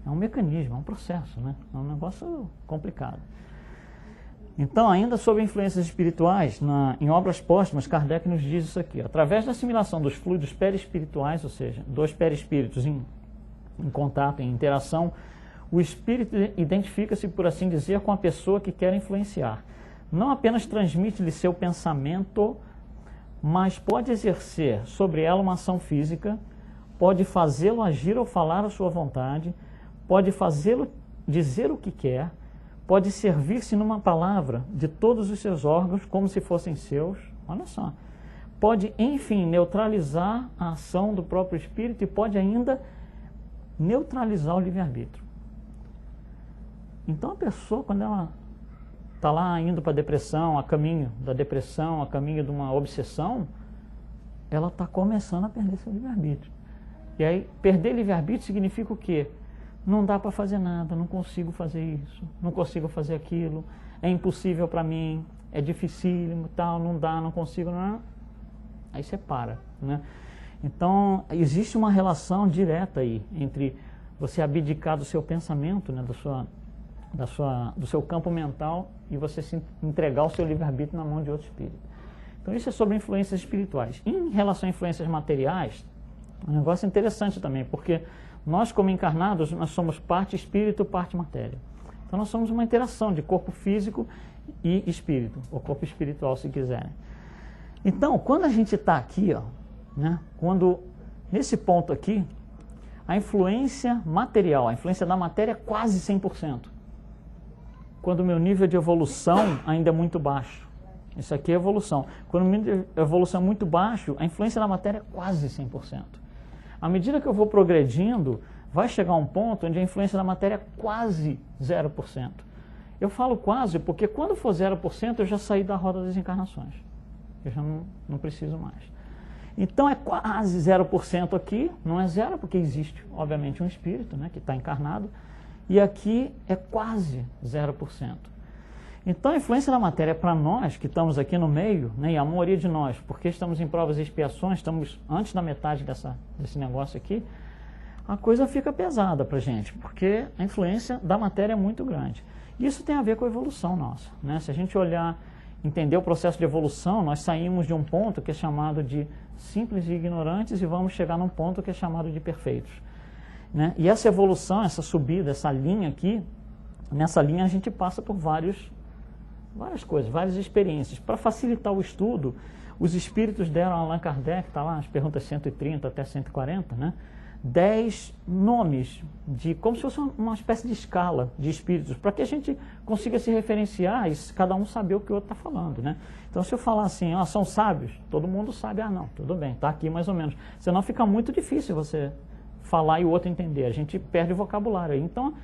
S2: É um mecanismo, é um processo, né? É um negócio complicado. Então, ainda sobre influências espirituais, em obras póstumas, Kardec nos diz isso aqui. Através da assimilação dos fluidos perispirituais, ou seja, dois perispíritos em contato, em interação, o espírito identifica-se, por assim dizer, com a pessoa que quer influenciar. Não apenas transmite-lhe seu pensamento, mas pode exercer sobre ela uma ação física, pode fazê-lo agir ou falar à sua vontade, pode fazê-lo dizer o que quer, pode servir-se numa palavra de todos os seus órgãos como se fossem seus. Olha só. Pode, enfim, neutralizar a ação do próprio espírito e pode ainda neutralizar o livre-arbítrio. Então a pessoa, quando ela está lá indo para a depressão, a caminho da depressão, a caminho de uma obsessão, ela está começando a perder seu livre-arbítrio. E aí, perder livre-arbítrio significa o quê? Não dá para fazer nada, não consigo fazer isso, não consigo fazer aquilo, é impossível para mim, é dificílimo, tal, não dá, não consigo, não. Aí você para, né? Então, existe uma relação direta aí entre você abdicar do seu pensamento, né, do seu campo mental e você se entregar o seu livre-arbítrio na mão de outro espírito. Então, isso é sobre influências espirituais. Em relação a influências materiais, um negócio interessante também, porque nós, como encarnados, nós somos parte espírito, parte matéria. Então, nós somos uma interação de corpo físico e espírito, ou corpo espiritual, se quiserem. Então, quando a gente está aqui, ó, né, nesse ponto aqui, a influência material, a influência da matéria é quase 100%. Quando o meu nível de evolução ainda é muito baixo. Isso aqui é evolução. Quando o nível de evolução é muito baixo, a influência da matéria é quase 100%. À medida que eu vou progredindo, vai chegar um ponto onde a influência da matéria é quase 0%. Eu falo quase porque quando for 0%, eu já saí da roda das encarnações. Eu já não preciso mais. Então é quase 0% aqui, não é zero porque existe, obviamente, um espírito, né, que está encarnado, e aqui é quase 0%. Então a influência da matéria para nós, que estamos aqui no meio, né, e a maioria de nós, porque estamos em provas e expiações, estamos antes da metade desse negócio aqui, a coisa fica pesada para a gente, porque a influência da matéria é muito grande. Isso tem a ver com a evolução nossa, né? Se a gente olhar, entender o processo de evolução, nós saímos de um ponto que é chamado de simples e ignorantes e vamos chegar num ponto que é chamado de perfeitos, né? E essa evolução, essa subida, essa linha aqui, nessa linha a gente passa por várias coisas, várias experiências. Para facilitar o estudo, os espíritos deram a Allan Kardec, está lá nas perguntas 130 até 140, né? 10 nomes, como se fosse uma espécie de escala de espíritos, para que a gente consiga se referenciar e cada um saber o que o outro está falando, né? Então, se eu falar assim, são sábios, todo mundo sabe, não, tudo bem, está aqui mais ou menos. Senão fica muito difícil você falar e o outro entender, a gente perde o vocabulário. Então,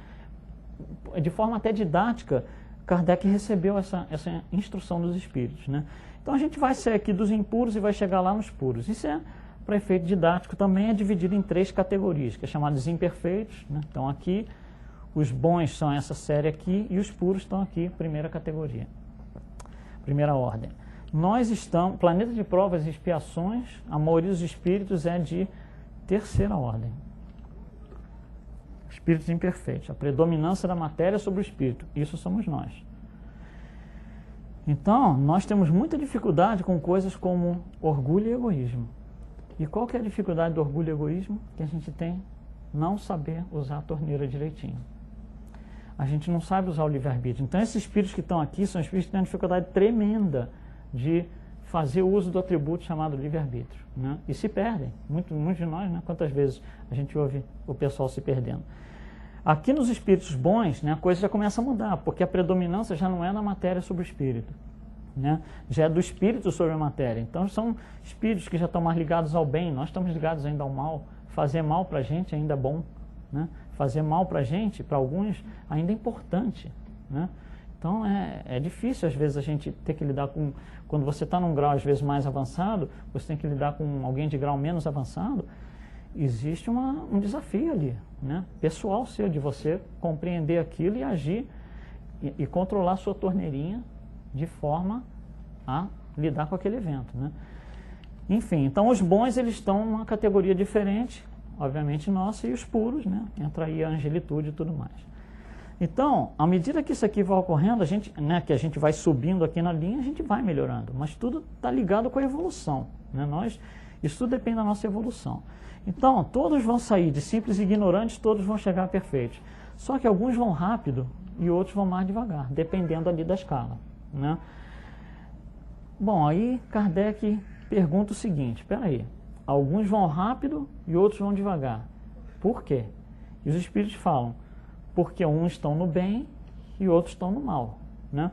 S2: de forma até didática, Kardec recebeu essa instrução dos espíritos, né? Então, a gente vai sair aqui dos impuros e vai chegar lá nos puros. Isso para efeito didático, também é dividido em 3 categorias, que é chamados imperfeitos, né? Então aqui, os bons são essa série aqui e os puros estão aqui, primeira categoria, primeira ordem. Nós estamos, planeta de provas e expiações, a maioria dos espíritos é de terceira ordem. Espíritos imperfeitos, a predominância da matéria sobre o espírito, isso somos nós. Então, nós temos muita dificuldade com coisas como orgulho e egoísmo. E qual que é a dificuldade do orgulho e egoísmo? Que a gente tem não saber usar a torneira direitinho. A gente não sabe usar o livre-arbítrio. Então, esses espíritos que estão aqui são espíritos que têm uma dificuldade tremenda de fazer uso do atributo chamado livre-arbítrio, né? E se perdem. Muitos de nós, né? Quantas vezes a gente ouve o pessoal se perdendo. Aqui nos espíritos bons, né, a coisa já começa a mudar, porque a predominância já não é na matéria sobre o espírito, né? Já é do espírito sobre a matéria. Então são espíritos que já estão mais ligados ao bem, nós estamos ligados ainda ao mal. Fazer mal para a gente ainda é bom, né? Fazer mal para a gente, para alguns, ainda é importante, né? Então é difícil às vezes a gente ter que lidar com, quando você está num grau às vezes mais avançado, você tem que lidar com alguém de grau menos avançado, existe um desafio ali, né? Pessoal seu, de você compreender aquilo e agir e controlar a sua torneirinha de forma a lidar com aquele evento, né? Enfim, então os bons eles estão numa categoria diferente, obviamente nossa, e os puros, né? Entra aí a angelitude e tudo mais. Então, à medida que isso aqui vai ocorrendo, a gente, né, que a gente vai subindo aqui na linha, a gente vai melhorando, mas tudo está ligado com a evolução, né? Isso tudo depende da nossa evolução. Então, todos vão sair de simples ignorantes, todos vão chegar a perfeitos. Só que alguns vão rápido e outros vão mais devagar, dependendo ali da escala, né? Bom, aí Kardec pergunta o seguinte, espera aí, alguns vão rápido e outros vão devagar. Por quê? E os espíritos falam, porque uns estão no bem e outros estão no mal, né?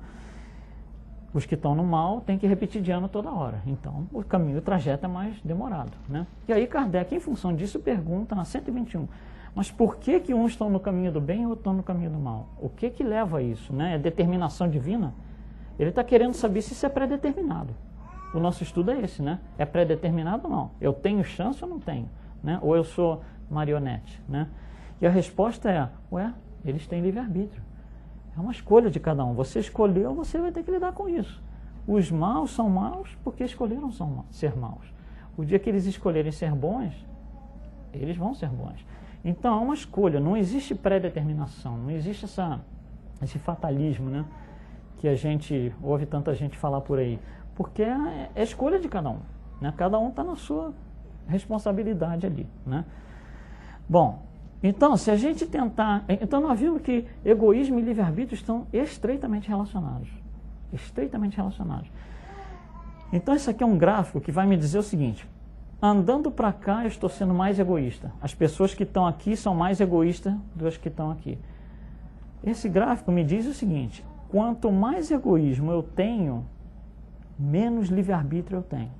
S2: Os que estão no mal têm que repetir de ano toda hora. Então, o caminho, o trajeto é mais demorado, né? E aí Kardec, em função disso, pergunta na 121, mas por que uns estão no caminho do bem e outros estão no caminho do mal? O que leva a isso, né? É determinação divina? Ele está querendo saber se isso é pré-determinado. O nosso estudo é esse, né? É pré-determinado ou não? Eu tenho chance ou não tenho, né? Ou eu sou marionete, né? E a resposta é, eles têm livre-arbítrio. É uma escolha de cada um. Você escolheu, você vai ter que lidar com isso. Os maus são maus porque escolheram ser maus. O dia que eles escolherem ser bons, eles vão ser bons. Então, é uma escolha. Não existe pré-determinação. Não existe esse fatalismo, né? Que a gente ouve tanta gente falar por aí. Porque é escolha de cada um, né? Cada um está na sua responsabilidade ali, né? Bom, então, se a gente tentar... Então, nós vimos que egoísmo e livre-arbítrio estão estreitamente relacionados. Estreitamente relacionados. Então, isso aqui é um gráfico que vai me dizer o seguinte. Andando para cá, eu estou sendo mais egoísta. As pessoas que estão aqui são mais egoístas do que estão aqui. Esse gráfico me diz o seguinte. Quanto mais egoísmo eu tenho, menos livre-arbítrio eu tenho.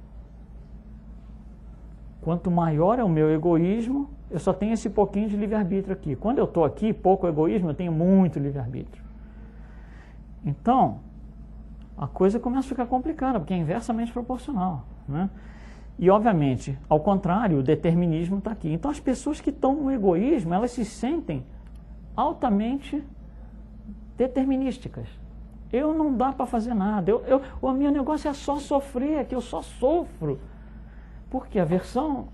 S2: Quanto maior é o meu egoísmo, eu só tenho esse pouquinho de livre-arbítrio aqui. Quando eu estou aqui, pouco egoísmo, eu tenho muito livre-arbítrio. Então, a coisa começa a ficar complicada, porque é inversamente proporcional, né? E, obviamente, ao contrário, o determinismo está aqui. Então, as pessoas que estão no egoísmo, elas se sentem altamente determinísticas. Eu não dá para fazer nada. O meu negócio é só sofrer, que eu só sofro. Porque a versão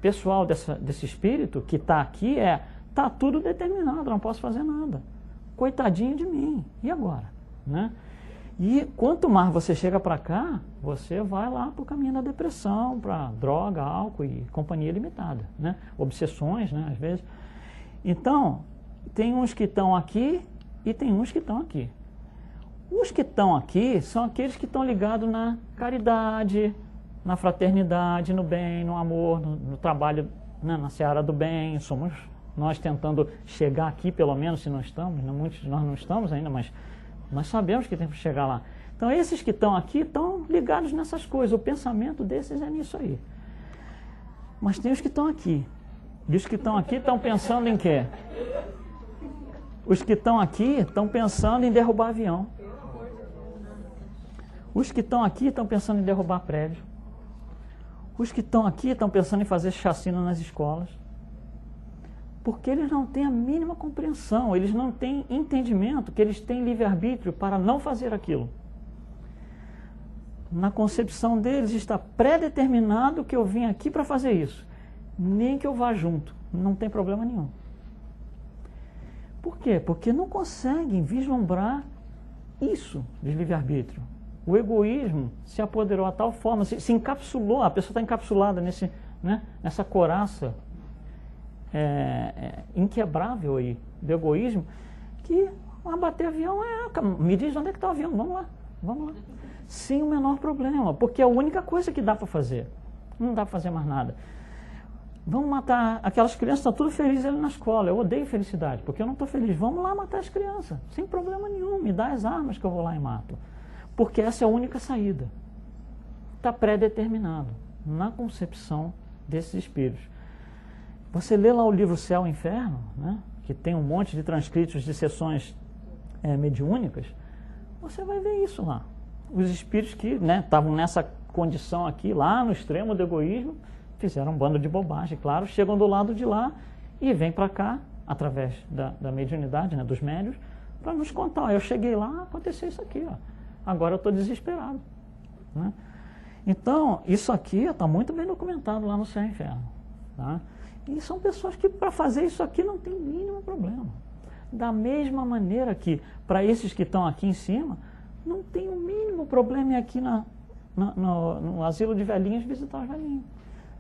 S2: pessoal desse espírito que está aqui está tudo determinado, não posso fazer nada. Coitadinho de mim. E agora? Né? E quanto mais você chega para cá, você vai lá para o caminho da depressão, para droga, álcool e companhia limitada, né? Obsessões, né? Às vezes. Então, tem uns que estão aqui e tem uns que estão aqui. Os que estão aqui são aqueles que estão ligados na caridade, na fraternidade, no bem, no amor, no trabalho, né, na seara do bem. Somos nós tentando chegar aqui, pelo menos, se não estamos, né? Muitos de nós não estamos ainda, mas nós sabemos que temos que chegar lá. Então, esses que estão aqui estão ligados nessas coisas. O pensamento desses é nisso aí. Mas tem os que estão aqui. E os que estão aqui estão pensando em quê? Os que estão aqui estão pensando em derrubar avião. Os que estão aqui estão pensando em derrubar prédio. Os que estão aqui estão pensando em fazer chacina nas escolas. Porque eles não têm a mínima compreensão, eles não têm entendimento que eles têm livre-arbítrio para não fazer aquilo. Na concepção deles está pré-determinado que eu vim aqui para fazer isso. Nem que eu vá junto, não tem problema nenhum. Por quê? Porque não conseguem vislumbrar isso de livre-arbítrio. O egoísmo se apoderou a tal forma, se encapsulou, a pessoa está encapsulada nessa coraça inquebrável aí do egoísmo, que abater avião me diz onde é que está o avião, vamos lá. Sem o menor problema, porque é a única coisa que dá para fazer. Não dá para fazer mais nada. Vamos matar aquelas crianças, estão tudo felizes ali na escola. Eu odeio felicidade, porque eu não estou feliz. Vamos lá matar as crianças, sem problema nenhum. Me dá as armas que eu vou lá e mato. Porque essa é a única saída. Está pré-determinado na concepção desses espíritos. Você lê lá o livro Céu e Inferno, né, que tem um monte de transcritos de sessões mediúnicas, você vai ver isso lá. Os espíritos que estavam nessa condição aqui, lá no extremo do egoísmo, fizeram um bando de bobagem, claro, chegam do lado de lá e vêm para cá, através da mediunidade, dos médios, para nos contar. Eu cheguei lá, aconteceu isso aqui, agora eu estou desesperado. Né? Então, isso aqui está muito bem documentado lá no Céu e Inferno. Tá? E são pessoas que, para fazer isso aqui, não tem o mínimo problema. Da mesma maneira que, para esses que estão aqui em cima, não tem o mínimo problema em aqui no asilo de velhinhos visitar os velhinhos.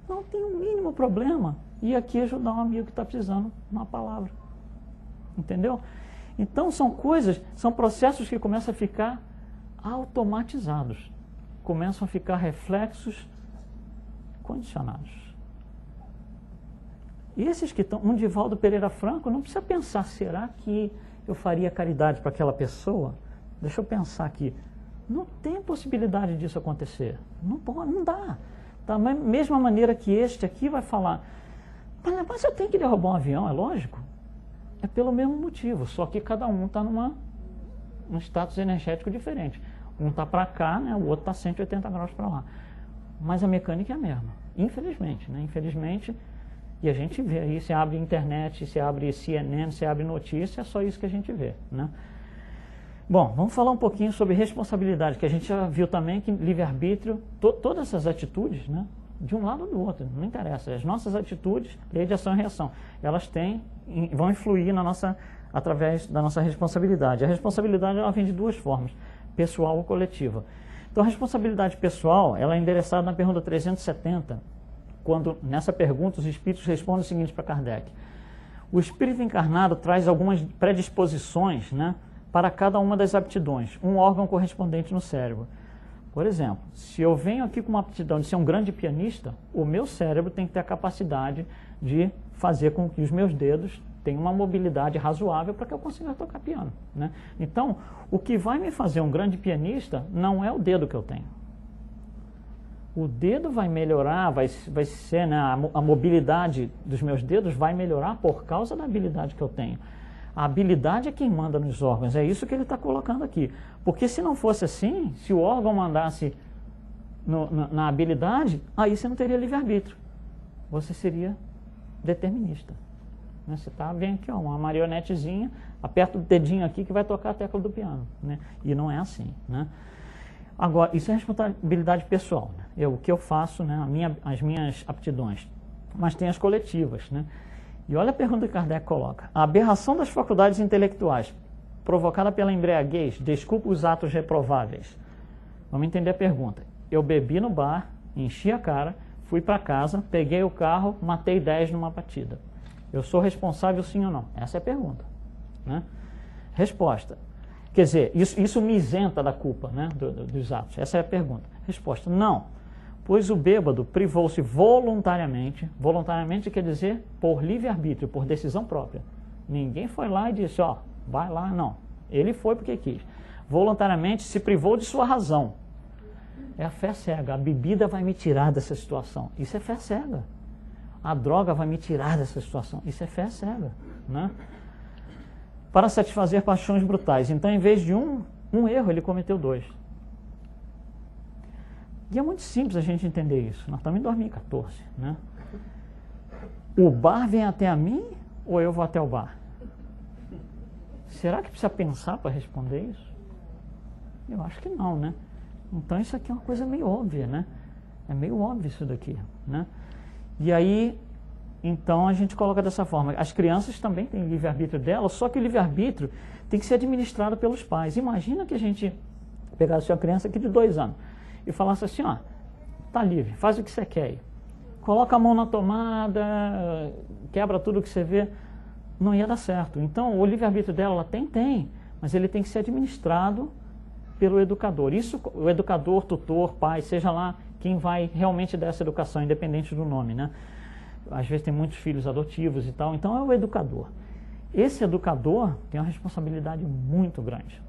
S2: Não tem o mínimo problema ir aqui ajudar um amigo que está precisando de uma palavra. Entendeu? Então são processos que começam a ficar automatizados. Começam a ficar reflexos condicionados. E esses que estão, um Divaldo Pereira Franco, não precisa pensar, será que eu faria caridade para aquela pessoa? Deixa eu pensar aqui. Não tem possibilidade disso acontecer. Não pode, não dá. Da mesma maneira que este aqui vai falar, mas eu tenho que derrubar um avião, é lógico. É pelo mesmo motivo, só que cada um está num status energético diferente. Um está para cá, o outro está 180 graus para lá. Mas a mecânica é a mesma, infelizmente. Infelizmente, e a gente vê aí, se abre internet, se abre CNN, se abre notícia, é só isso que a gente vê. Bom, vamos falar um pouquinho sobre responsabilidade, que a gente já viu também que livre-arbítrio, todas essas atitudes, de um lado ou do outro, não interessa. As nossas atitudes, lei de ação e reação, elas vão influir através da nossa responsabilidade. A responsabilidade ela vem de duas formas, pessoal ou coletiva. Então a responsabilidade pessoal, ela é endereçada na pergunta 370, quando nessa pergunta os espíritos respondem o seguinte para Kardec. O espírito encarnado traz algumas predisposições, para cada uma das aptidões, um órgão correspondente no cérebro. Por exemplo, se eu venho aqui com uma aptidão de ser um grande pianista, o meu cérebro tem que ter a capacidade de fazer com que os meus dedos tenham uma mobilidade razoável para que eu consiga tocar piano. Então, o que vai me fazer um grande pianista não é o dedo que eu tenho. O dedo vai melhorar, vai ser, a mobilidade dos meus dedos vai melhorar por causa da habilidade que eu tenho. A habilidade é quem manda nos órgãos, é isso que ele está colocando aqui. Porque se não fosse assim, se o órgão mandasse na habilidade, aí você não teria livre-arbítrio. Você seria determinista. Você vem aqui, uma marionetezinha, aperta o dedinho aqui que vai tocar a tecla do piano. E não é assim. Agora, isso é responsabilidade pessoal. O que eu faço, as minhas aptidões. Mas tem as coletivas. E olha a pergunta que Kardec coloca. A aberração das faculdades intelectuais provocada pela embriaguez desculpa os atos reprováveis. Vamos entender a pergunta. Eu bebi no bar, enchi a cara, fui para casa, peguei o carro, matei 10 numa batida. Eu sou responsável sim ou não? Essa é a pergunta. Resposta. Quer dizer, isso me isenta da culpa dos atos. Essa é a pergunta. Resposta. Não. Pois o bêbado privou-se voluntariamente. Voluntariamente quer dizer por livre-arbítrio, por decisão própria. Ninguém foi lá e disse, vai lá, não. Ele foi porque quis. Voluntariamente se privou de sua razão. É a fé cega. A bebida vai me tirar dessa situação. Isso é fé cega. A droga vai me tirar dessa situação. Isso é fé cega. Para satisfazer paixões brutais. Então, em vez de um erro, ele cometeu 2. E é muito simples a gente entender isso. Nós estamos em 2014. O bar vem até a mim ou eu vou até o bar? Será que precisa pensar para responder isso? Eu acho que não, Então isso aqui é uma coisa meio óbvia, É meio óbvio isso daqui, E aí, então a gente coloca dessa forma. As crianças também têm livre-arbítrio delas, só que o livre-arbítrio tem que ser administrado pelos pais. Imagina que a gente pegasse uma criança aqui de 2 anos e falasse assim, ó, tá livre, faz o que você quer aí. Coloca a mão na tomada, quebra tudo que você vê, não ia dar certo. Então, o livre-arbítrio dela, ela tem, mas ele tem que ser administrado pelo educador. Isso, o educador, tutor, pai, seja lá quem vai realmente dar essa educação, independente do nome, né? Às vezes tem muitos filhos adotivos e tal, então é o educador. Esse educador tem uma responsabilidade muito grande.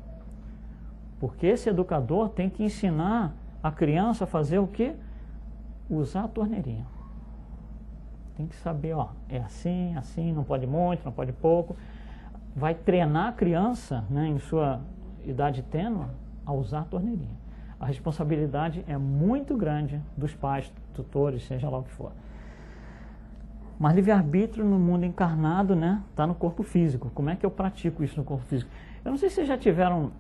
S2: Porque esse educador tem que ensinar a criança a fazer o quê? Usar a torneirinha. Tem que saber, ó, é assim, assim, não pode muito, não pode pouco. Vai treinar a criança, né, em sua idade tênue a usar a torneirinha. A responsabilidade é muito grande dos pais, tutores, seja lá o que for. Mas livre-arbítrio no mundo encarnado, né, está no corpo físico. Como é que eu pratico isso no corpo físico? Eu não sei se vocês já tiveram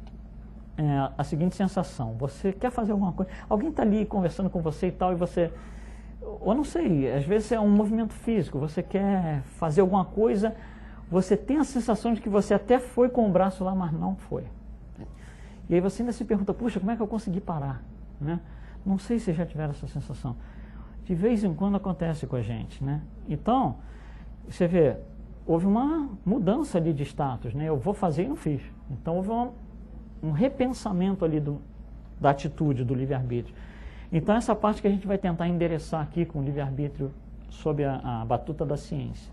S2: a seguinte sensação. Você quer fazer alguma coisa, alguém está ali conversando com você e tal, e você... Eu não sei, às vezes é um movimento físico, você quer fazer alguma coisa, você tem a sensação de que você até foi com o braço lá, mas não foi. E aí você ainda se pergunta, puxa, como é que eu consegui parar? Né? Não sei se já tiveram essa sensação. De vez em quando acontece com a gente, né? Então, você vê, houve uma mudança ali de status, né? Eu vou fazer e não fiz. Então houve um repensamento ali da atitude, do livre-arbítrio. Então essa parte que a gente vai tentar endereçar aqui com o livre-arbítrio sob a batuta da ciência.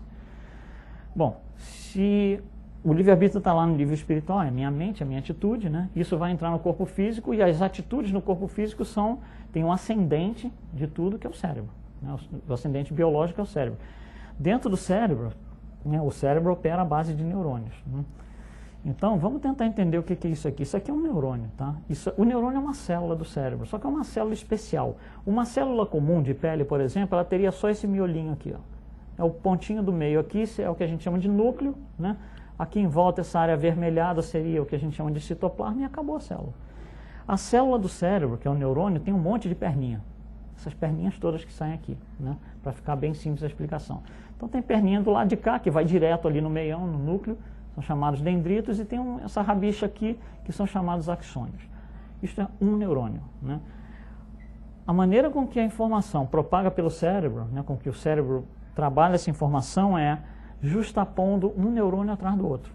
S2: Bom, se o livre-arbítrio está lá no nível espiritual, é a minha mente, a minha atitude, né? Isso vai entrar no corpo físico e as atitudes no corpo físico tem um ascendente de tudo que é o cérebro. Né? O ascendente biológico é o cérebro. Dentro do cérebro, né, o cérebro opera à base de neurônios. Né? Então, vamos tentar entender o que é isso aqui. Isso aqui é um neurônio, tá? O neurônio é uma célula do cérebro, só que é uma célula especial. Uma célula comum de pele, por exemplo, ela teria só esse miolinho aqui, ó. É o pontinho do meio aqui, é o que a gente chama de núcleo, né? Aqui em volta, essa área avermelhada seria o que a gente chama de citoplasma e acabou a célula. A célula do cérebro, que é o neurônio, tem um monte de perninha. Essas perninhas todas que saem aqui, né? Para ficar bem simples a explicação. Então tem perninha do lado de cá, que vai direto ali no meião, no núcleo, são chamados dendritos, e tem essa rabicha aqui, que são chamados axônios. Isto é um neurônio, né? A maneira com que a informação propaga pelo cérebro, né, com que o cérebro trabalha essa informação é justapondo um neurônio atrás do outro.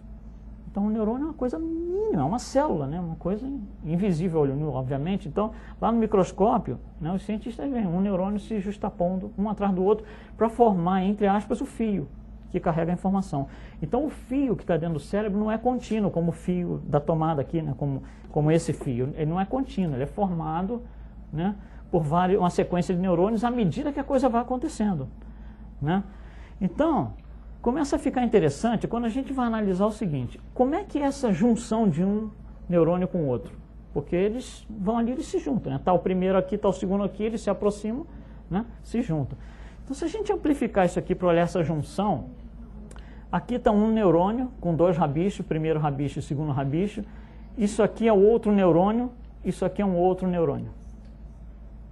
S2: Então, o neurônio é uma coisa mínima, é uma célula, né? Uma coisa invisível ao olho nu, obviamente. Então, lá no microscópio, né, os cientistas veem um neurônio se justapondo um atrás do outro para formar, entre aspas, o fio que carrega a informação. Então, o fio que está dentro do cérebro não é contínuo, como o fio da tomada aqui, né, como esse fio. Ele não é contínuo, ele é formado, né, por uma sequência de neurônios à medida que a coisa vai acontecendo. Né? Então, começa a ficar interessante quando a gente vai analisar o seguinte: como é que é essa junção de um neurônio com o outro? Porque eles vão ali e se juntam. Está, né? O primeiro aqui, está o segundo aqui, eles se aproximam, né? Se juntam. Então, se a gente amplificar isso aqui para olhar essa junção, aqui está um neurônio com 2 rabichos, primeiro rabicho e segundo rabicho. Isso aqui é o outro neurônio, isso aqui é um outro neurônio.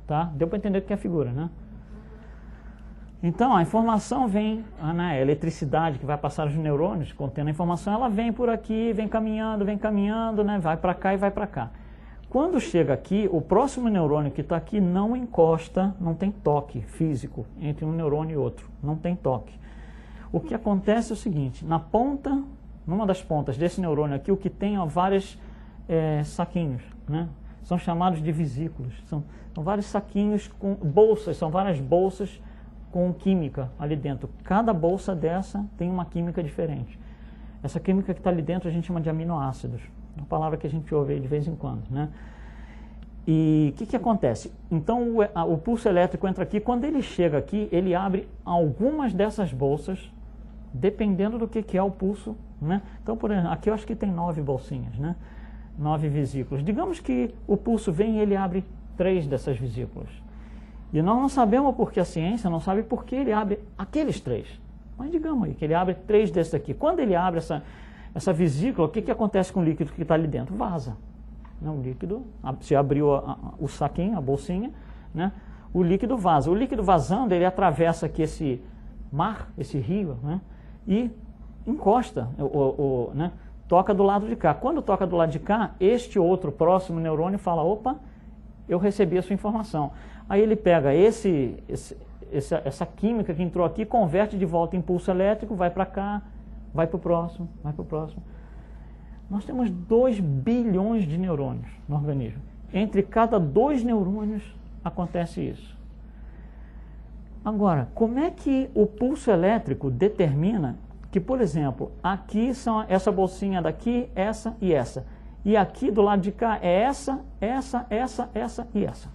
S2: Tá? Deu para entender o que é a figura, né? Então, a informação vem, né, a eletricidade que vai passar os neurônios, contendo a informação, ela vem por aqui, vem caminhando, né, vai para cá e vai para cá. Quando chega aqui, o próximo neurônio que está aqui não encosta, não tem toque físico entre um neurônio e outro, não tem toque. O que acontece é o seguinte: na ponta, numa das pontas desse neurônio aqui, o que tem é vários saquinhos, né? São chamados de vesículos, são vários saquinhos com bolsas, são várias bolsas com química ali dentro. Cada bolsa dessa tem uma química diferente. Essa química que está ali dentro a gente chama de aminoácidos, uma palavra que a gente ouve aí de vez em quando, né? E o que acontece? Então o pulso elétrico entra aqui, quando ele chega aqui, ele abre algumas dessas bolsas, dependendo do que é o pulso, né? Então, por exemplo, aqui eu acho que tem 9 bolsinhas, né? 9 vesículas. Digamos que o pulso vem e ele abre 3 dessas vesículas. E nós não sabemos porque a ciência não sabe por que ele abre aqueles 3. Mas digamos aí que ele abre 3 desses aqui. Quando ele abre essa vesícula, o que acontece com o líquido que está ali dentro? Vaza. Né? O líquido, se abriu o saquinho, a bolsinha, né? O líquido vaza. O líquido vazando, ele atravessa aqui esse mar, esse rio, né? E encosta, né? toca do lado de cá. Quando toca do lado de cá, este outro próximo neurônio fala, opa, eu recebi a sua informação. Aí ele pega essa química que entrou aqui, converte de volta em impulso elétrico, vai para cá, vai para o próximo, vai para o próximo. Nós temos 2 bilhões de neurônios no organismo. Entre cada 2 neurônios acontece isso. Agora, como é que o pulso elétrico determina que, por exemplo, aqui são essa bolsinha daqui, essa e essa. E aqui do lado de cá é essa e essa.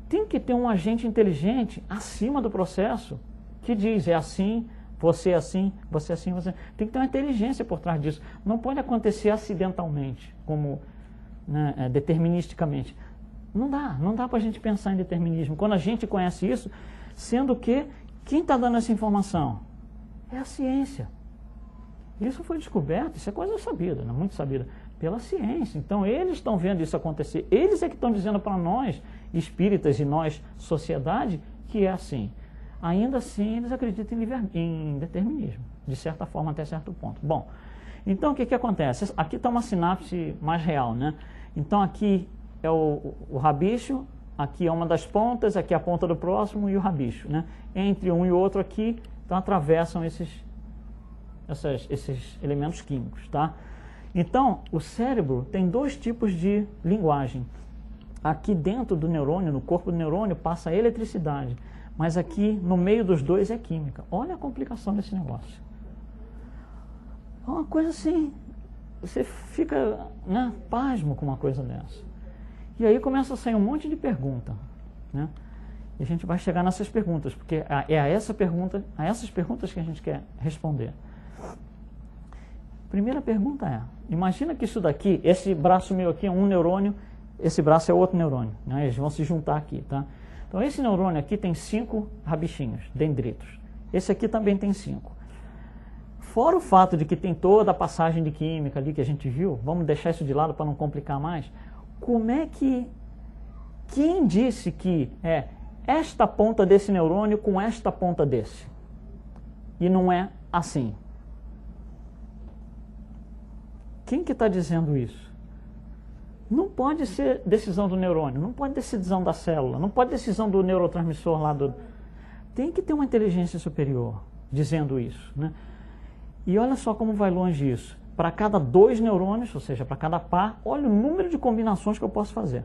S2: Tem que ter um agente inteligente acima do processo que diz, é assim, você é assim, você é assim, você... Tem que ter uma inteligência por trás disso. Não pode acontecer acidentalmente, como né, deterministicamente. Não dá para a gente pensar em determinismo. Quando a gente conhece isso, sendo que quem está dando essa informação é a ciência. Isso foi descoberto, isso é coisa sabida, né, muito sabida, pela ciência. Então eles estão vendo isso acontecer. Eles é que estão dizendo para nós, espíritas e nós, sociedade, que é assim. Ainda assim, eles acreditam em determinismo, de certa forma, até certo ponto. Bom, então o que acontece? Aqui está uma sinapse mais real, né? Então aqui é o rabicho, aqui é uma das pontas, aqui é a ponta do próximo e o rabicho, né? Entre um e outro aqui, então atravessam esses elementos químicos, tá? Então, o cérebro tem 2 tipos de linguagem. Aqui dentro do neurônio, no corpo do neurônio, passa a eletricidade, mas aqui no meio dos 2 é química. Olha a complicação desse negócio. É uma coisa assim, você fica, né, pasmo com uma coisa dessa. E aí começa a sair um monte de pergunta, né? E a gente vai chegar nessas perguntas, porque é a essas perguntas que a gente quer responder. Primeira pergunta é, imagina que isso daqui, esse braço meu aqui é um neurônio, esse braço é outro neurônio, né? Eles vão se juntar aqui, tá? Então esse neurônio aqui tem 5 rabichinhos, dendritos. Esse aqui também tem 5. Fora o fato de que tem toda a passagem de química ali que a gente viu, vamos deixar isso de lado para não complicar mais. Como é que, quem disse que é esta ponta desse neurônio com esta ponta desse? E não é assim. Quem que está dizendo isso? Não pode ser decisão do neurônio, não pode ser decisão da célula, não pode ser decisão do neurotransmissor lá do... Tem que ter uma inteligência superior dizendo isso, né? E olha só como vai longe isso. Para cada 2 neurônios, ou seja, para cada par, olha o número de combinações que eu posso fazer.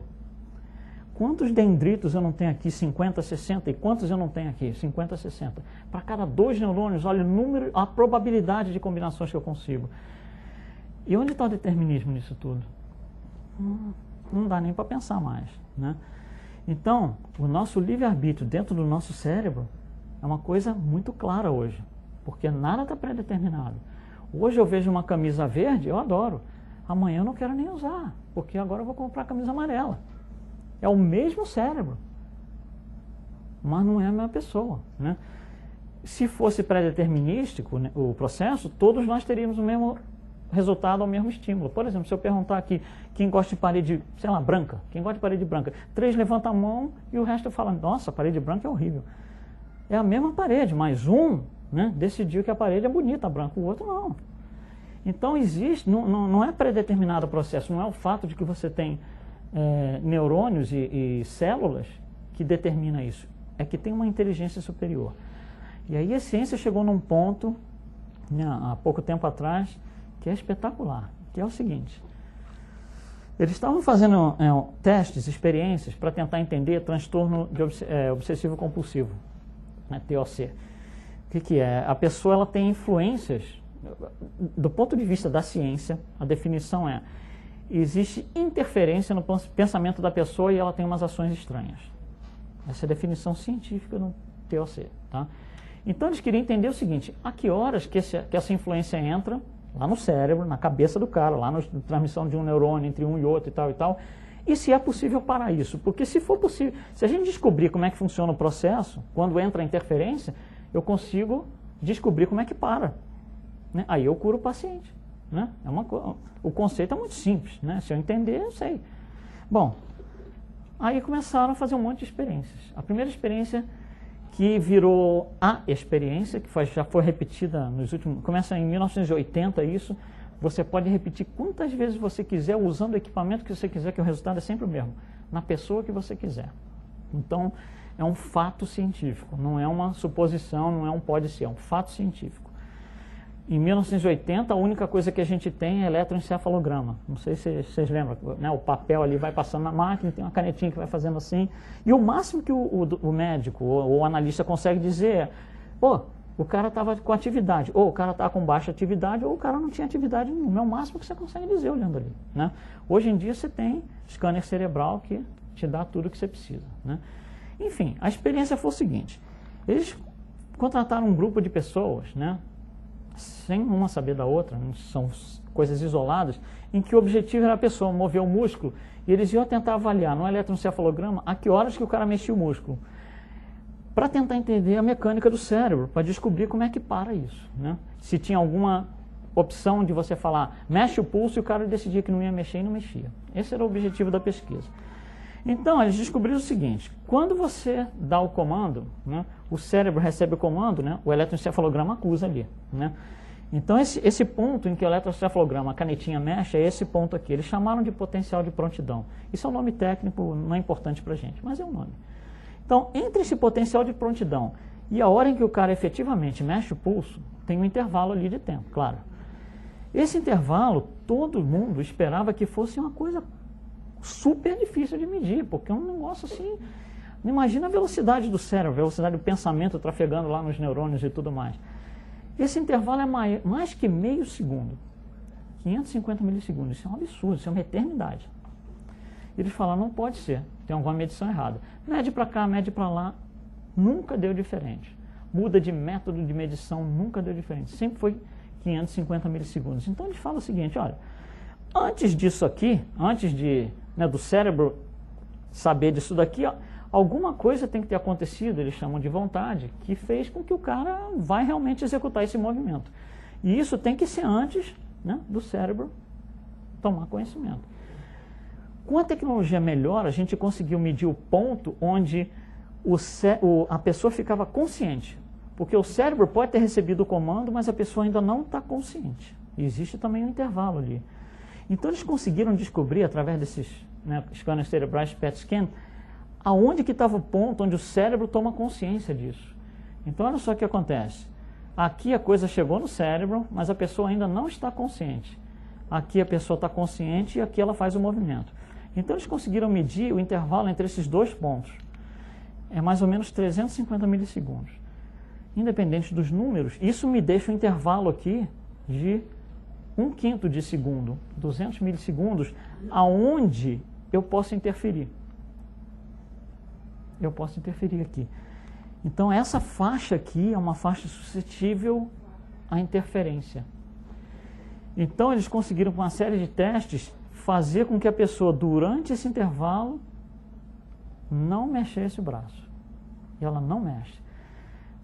S2: Quantos dendritos eu não tenho aqui? 50, 60. E quantos eu não tenho aqui? 50, 60. Para cada 2 neurônios, olha o número, a probabilidade de combinações que eu consigo. E onde está o determinismo nisso tudo? Não dá nem para pensar mais, né? Então, o nosso livre-arbítrio dentro do nosso cérebro é uma coisa muito clara hoje, porque nada está pré-determinado. Hoje eu vejo uma camisa verde, eu adoro. Amanhã eu não quero nem usar, porque agora eu vou comprar a camisa amarela. É o mesmo cérebro, mas não é a mesma pessoa, né? Se fosse pré-determinístico, né, o processo, todos nós teríamos o mesmo resultado ao mesmo estímulo. Por exemplo, se eu perguntar aqui, quem gosta de parede, sei lá, branca, quem gosta de parede branca, 3 levanta a mão e o resto fala, nossa, a parede branca é horrível. É a mesma parede, mas um, né, decidiu que a parede é bonita, branca, o outro não. Então existe, não é predeterminado o processo, não é o fato de que você tem neurônios e células que determina isso, é que tem uma inteligência superior. E aí a ciência chegou num ponto, né, há pouco tempo atrás, que é espetacular, que é o seguinte: eles estavam fazendo testes, experiências, para tentar entender transtorno de obsessivo-compulsivo, né, TOC. O que é? A pessoa ela tem influências, do ponto de vista da ciência, a definição é, existe interferência no pensamento da pessoa e ela tem umas ações estranhas. Essa é a definição científica do TOC, tá? Então eles queriam entender o seguinte, a que horas que essa influência entra lá no cérebro, na cabeça do cara, lá na transmissão de um neurônio entre um e outro e tal, e se é possível parar isso. Porque se for possível, se a gente descobrir como é que funciona o processo, quando entra a interferência, eu consigo descobrir como é que para, né? Aí eu curo o paciente, né? O conceito é muito simples, né? Se eu entender, eu sei. Bom, aí começaram a fazer um monte de experiências. A primeira experiência que virou a experiência, que já foi repetida nos últimos... Começa em 1980 isso, você pode repetir quantas vezes você quiser, usando o equipamento que você quiser, que o resultado é sempre o mesmo, na pessoa que você quiser. Então, é um fato científico, não é uma suposição, não é um pode ser, é um fato científico. Em 1980, a única coisa que a gente tem é eletroencefalograma. Não sei se vocês lembram, né? O papel ali vai passando na máquina, tem uma canetinha que vai fazendo assim. E o máximo que o médico ou o analista consegue dizer é: pô, o cara estava com atividade, ou o cara estava com baixa atividade, ou o cara não tinha atividade nenhuma. É o máximo que você consegue dizer olhando ali, né? Hoje em dia você tem scanner cerebral que te dá tudo o que você precisa, né? Enfim, a experiência foi o seguinte: eles contrataram um grupo de pessoas, né? Sem uma saber da outra, são coisas isoladas, em que o objetivo era a pessoa mover o músculo e eles iam tentar avaliar no eletroencefalograma a que horas que o cara mexia o músculo, para tentar entender a mecânica do cérebro, para descobrir como é que para isso, né? Se tinha alguma opção de você falar, mexe o pulso, e o cara decidia que não ia mexer e não mexia. Esse era o objetivo da pesquisa. Então, eles descobriram o seguinte: quando você dá o comando, né, o cérebro recebe o comando, né, o eletroencefalograma acusa ali, né? Então, esse ponto em que o eletroencefalograma, a canetinha mexe, é esse ponto aqui. Eles chamaram de potencial de prontidão. Isso é um nome técnico, não é importante para a gente, mas é um nome. Então, entre esse potencial de prontidão e a hora em que o cara efetivamente mexe o pulso, tem um intervalo ali de tempo, claro. Esse intervalo, todo mundo esperava que fosse uma coisa super difícil de medir, porque é um negócio assim... Imagina a velocidade do cérebro, a velocidade do pensamento trafegando lá nos neurônios e tudo mais. Esse intervalo é mais que meio segundo. 550 milissegundos. Isso é um absurdo, isso é uma eternidade. Eles falaram, não pode ser, tem alguma medição errada. Mede para cá, mede para lá, nunca deu diferente. Muda de método de medição, nunca deu diferente. Sempre foi 550 milissegundos. Então eles falam o seguinte, olha, antes disso aqui, antes do cérebro saber disso daqui, ó, alguma coisa tem que ter acontecido, eles chamam de vontade, que fez com que o cara vai realmente executar esse movimento. E isso tem que ser antes, né, do cérebro tomar conhecimento. Com a tecnologia melhor, a gente conseguiu medir o ponto onde a pessoa ficava consciente. Porque o cérebro pode ter recebido o comando, mas a pessoa ainda não está consciente. E existe também um intervalo ali. Então eles conseguiram descobrir, através desses, né, scanners cerebrais PET scan, aonde que estava o ponto onde o cérebro toma consciência disso. Então olha só o que acontece. Aqui a coisa chegou no cérebro, mas a pessoa ainda não está consciente. Aqui a pessoa está consciente e aqui ela faz o movimento. Então eles conseguiram medir o intervalo entre esses dois pontos. É mais ou menos 350 milissegundos. Independente dos números, isso me deixa um intervalo aqui de 1/5 de segundo, 200 milissegundos, aonde eu posso interferir. Eu posso interferir aqui. Então essa faixa aqui é uma faixa suscetível à interferência. Então eles conseguiram, com uma série de testes, fazer com que a pessoa, durante esse intervalo, não mexesse o braço. E ela não mexe.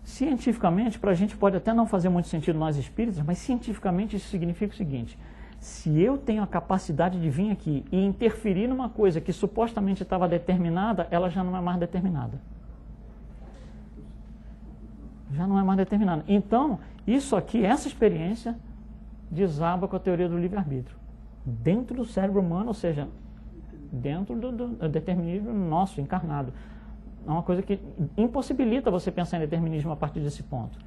S2: Cientificamente, para a gente pode até não fazer muito sentido nós espíritas, mas cientificamente isso significa o seguinte: se eu tenho a capacidade de vir aqui e interferir numa coisa que supostamente estava determinada, ela já não é mais determinada. Já não é mais determinada. Então, isso aqui, essa experiência, desaba com a teoria do livre-arbítrio. Dentro do cérebro humano, ou seja, dentro do determinismo nosso, encarnado. É uma coisa que impossibilita você pensar em determinismo a partir desse ponto.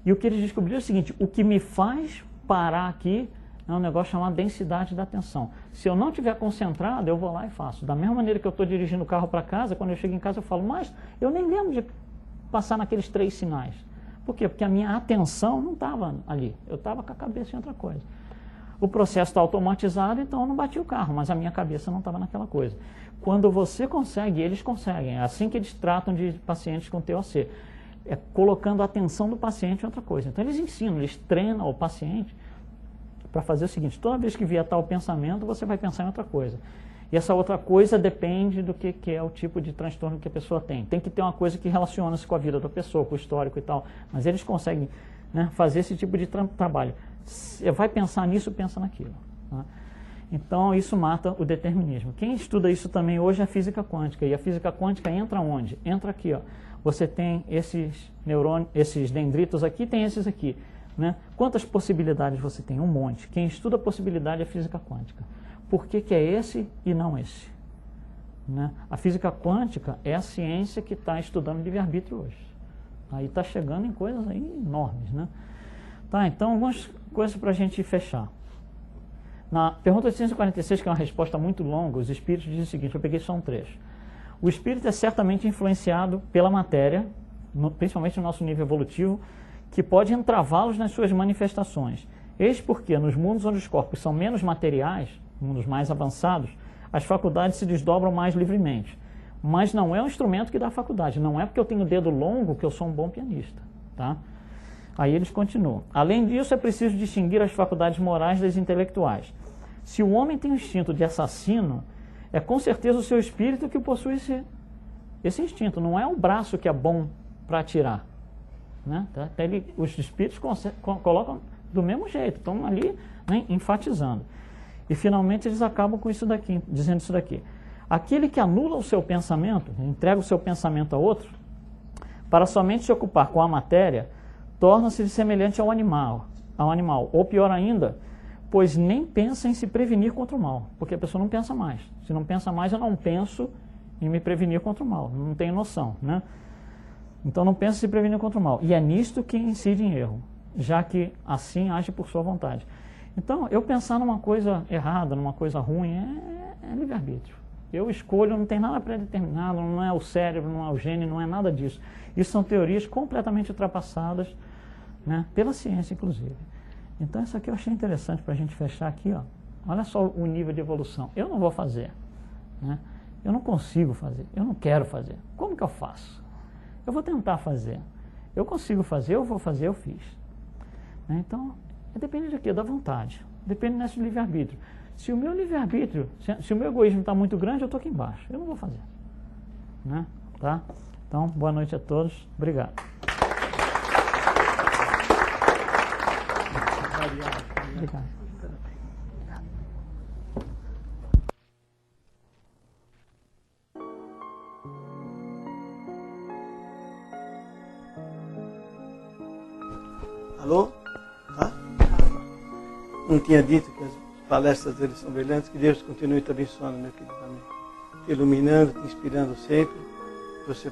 S2: E o que eles descobriram é o seguinte: o que me faz parar aqui é um negócio chamado densidade da atenção. Se eu não estiver concentrado, eu vou lá e faço. Da mesma maneira que eu estou dirigindo o carro para casa, quando eu chego em casa eu falo, mas eu nem lembro de passar naqueles 3 sinais. Por quê? Porque a minha atenção não estava ali. Eu estava com a cabeça em outra coisa. O processo está automatizado, então eu não bati o carro, mas a minha cabeça não estava naquela coisa. Quando você consegue, eles conseguem. É assim que eles tratam de pacientes com TOC. É colocando a atenção do paciente em outra coisa. Então eles ensinam, eles treinam o paciente para fazer o seguinte: toda vez que vier tal pensamento, você vai pensar em outra coisa. E essa outra coisa depende do que é o tipo de transtorno que a pessoa tem. Tem que ter uma coisa que relaciona-se com a vida da pessoa, com o histórico e tal. Mas eles conseguem, né, fazer esse tipo de trabalho. Você vai pensar nisso, pensa naquilo. Tá? Então, isso mata o determinismo. Quem estuda isso também hoje é a física quântica. E a física quântica entra onde? Entra aqui. Ó. você tem esses neurônios, esses dendritos aqui, tem esses aqui. Né? Quantas possibilidades você tem? Um monte. Quem estuda a possibilidade é a física quântica. Por que que é esse e não esse? Né? A física quântica é a ciência que está estudando livre-arbítrio hoje. Aí está chegando em coisas aí enormes. Né? Tá, então, algumas coisas para a gente fechar. Na pergunta 846, que é uma resposta muito longa, os espíritos dizem o seguinte, eu peguei só um trecho. O espírito é certamente influenciado pela matéria, principalmente no nosso nível evolutivo, que pode entravá-los nas suas manifestações. Eis porque, nos mundos onde os corpos são menos materiais, mundos mais avançados, as faculdades se desdobram mais livremente. Mas não é um instrumento que dá faculdade, não é porque eu tenho dedo longo que eu sou um bom pianista. Tá? Aí eles continuam. Além disso, é preciso distinguir as faculdades morais das intelectuais. Se o homem tem um instinto de assassino, é com certeza o seu espírito que possui esse instinto. Não é o braço que é bom para atirar. Né? Os espíritos colocam do mesmo jeito, estão ali, né, enfatizando. E finalmente eles acabam com isso daqui, dizendo isso daqui. Aquele que anula o seu pensamento, entrega o seu pensamento a outro, para somente se ocupar com a matéria, torna-se semelhante ao animal, ou pior ainda, pois nem pensa em se prevenir contra o mal, porque a pessoa não pensa mais. Se não pensa mais, eu não penso em me prevenir contra o mal, não tenho noção, né? Então não pensa em se prevenir contra o mal. E é nisto que incide em erro, já que assim age por sua vontade. Então, eu pensar numa coisa errada, numa coisa ruim, é livre-arbítrio. Eu escolho, não tem nada pré-determinado, não é o cérebro, não é o gênio, não é nada disso. Isso são teorias completamente ultrapassadas, né, pela ciência, inclusive. Então, isso aqui eu achei interessante para a gente fechar aqui. Ó. Olha só o nível de evolução. Eu não vou fazer. Né? Eu não consigo fazer. Eu não quero fazer. Como que eu faço? Eu vou tentar fazer. Eu consigo fazer, eu vou fazer, eu fiz. Né? Então, depende de quê? Da vontade. Depende desse livre-arbítrio. Se o meu livre-arbítrio, se o meu egoísmo está muito grande, eu estou aqui embaixo. Eu não vou fazer. Né? Tá? Então, boa noite a todos. Obrigado. Obrigado.
S1: Alô? Tá? Não tinha dito que as palestras deles são brilhantes, que Deus continue te abençoando, meu querido amigo. Te iluminando, te inspirando sempre. Você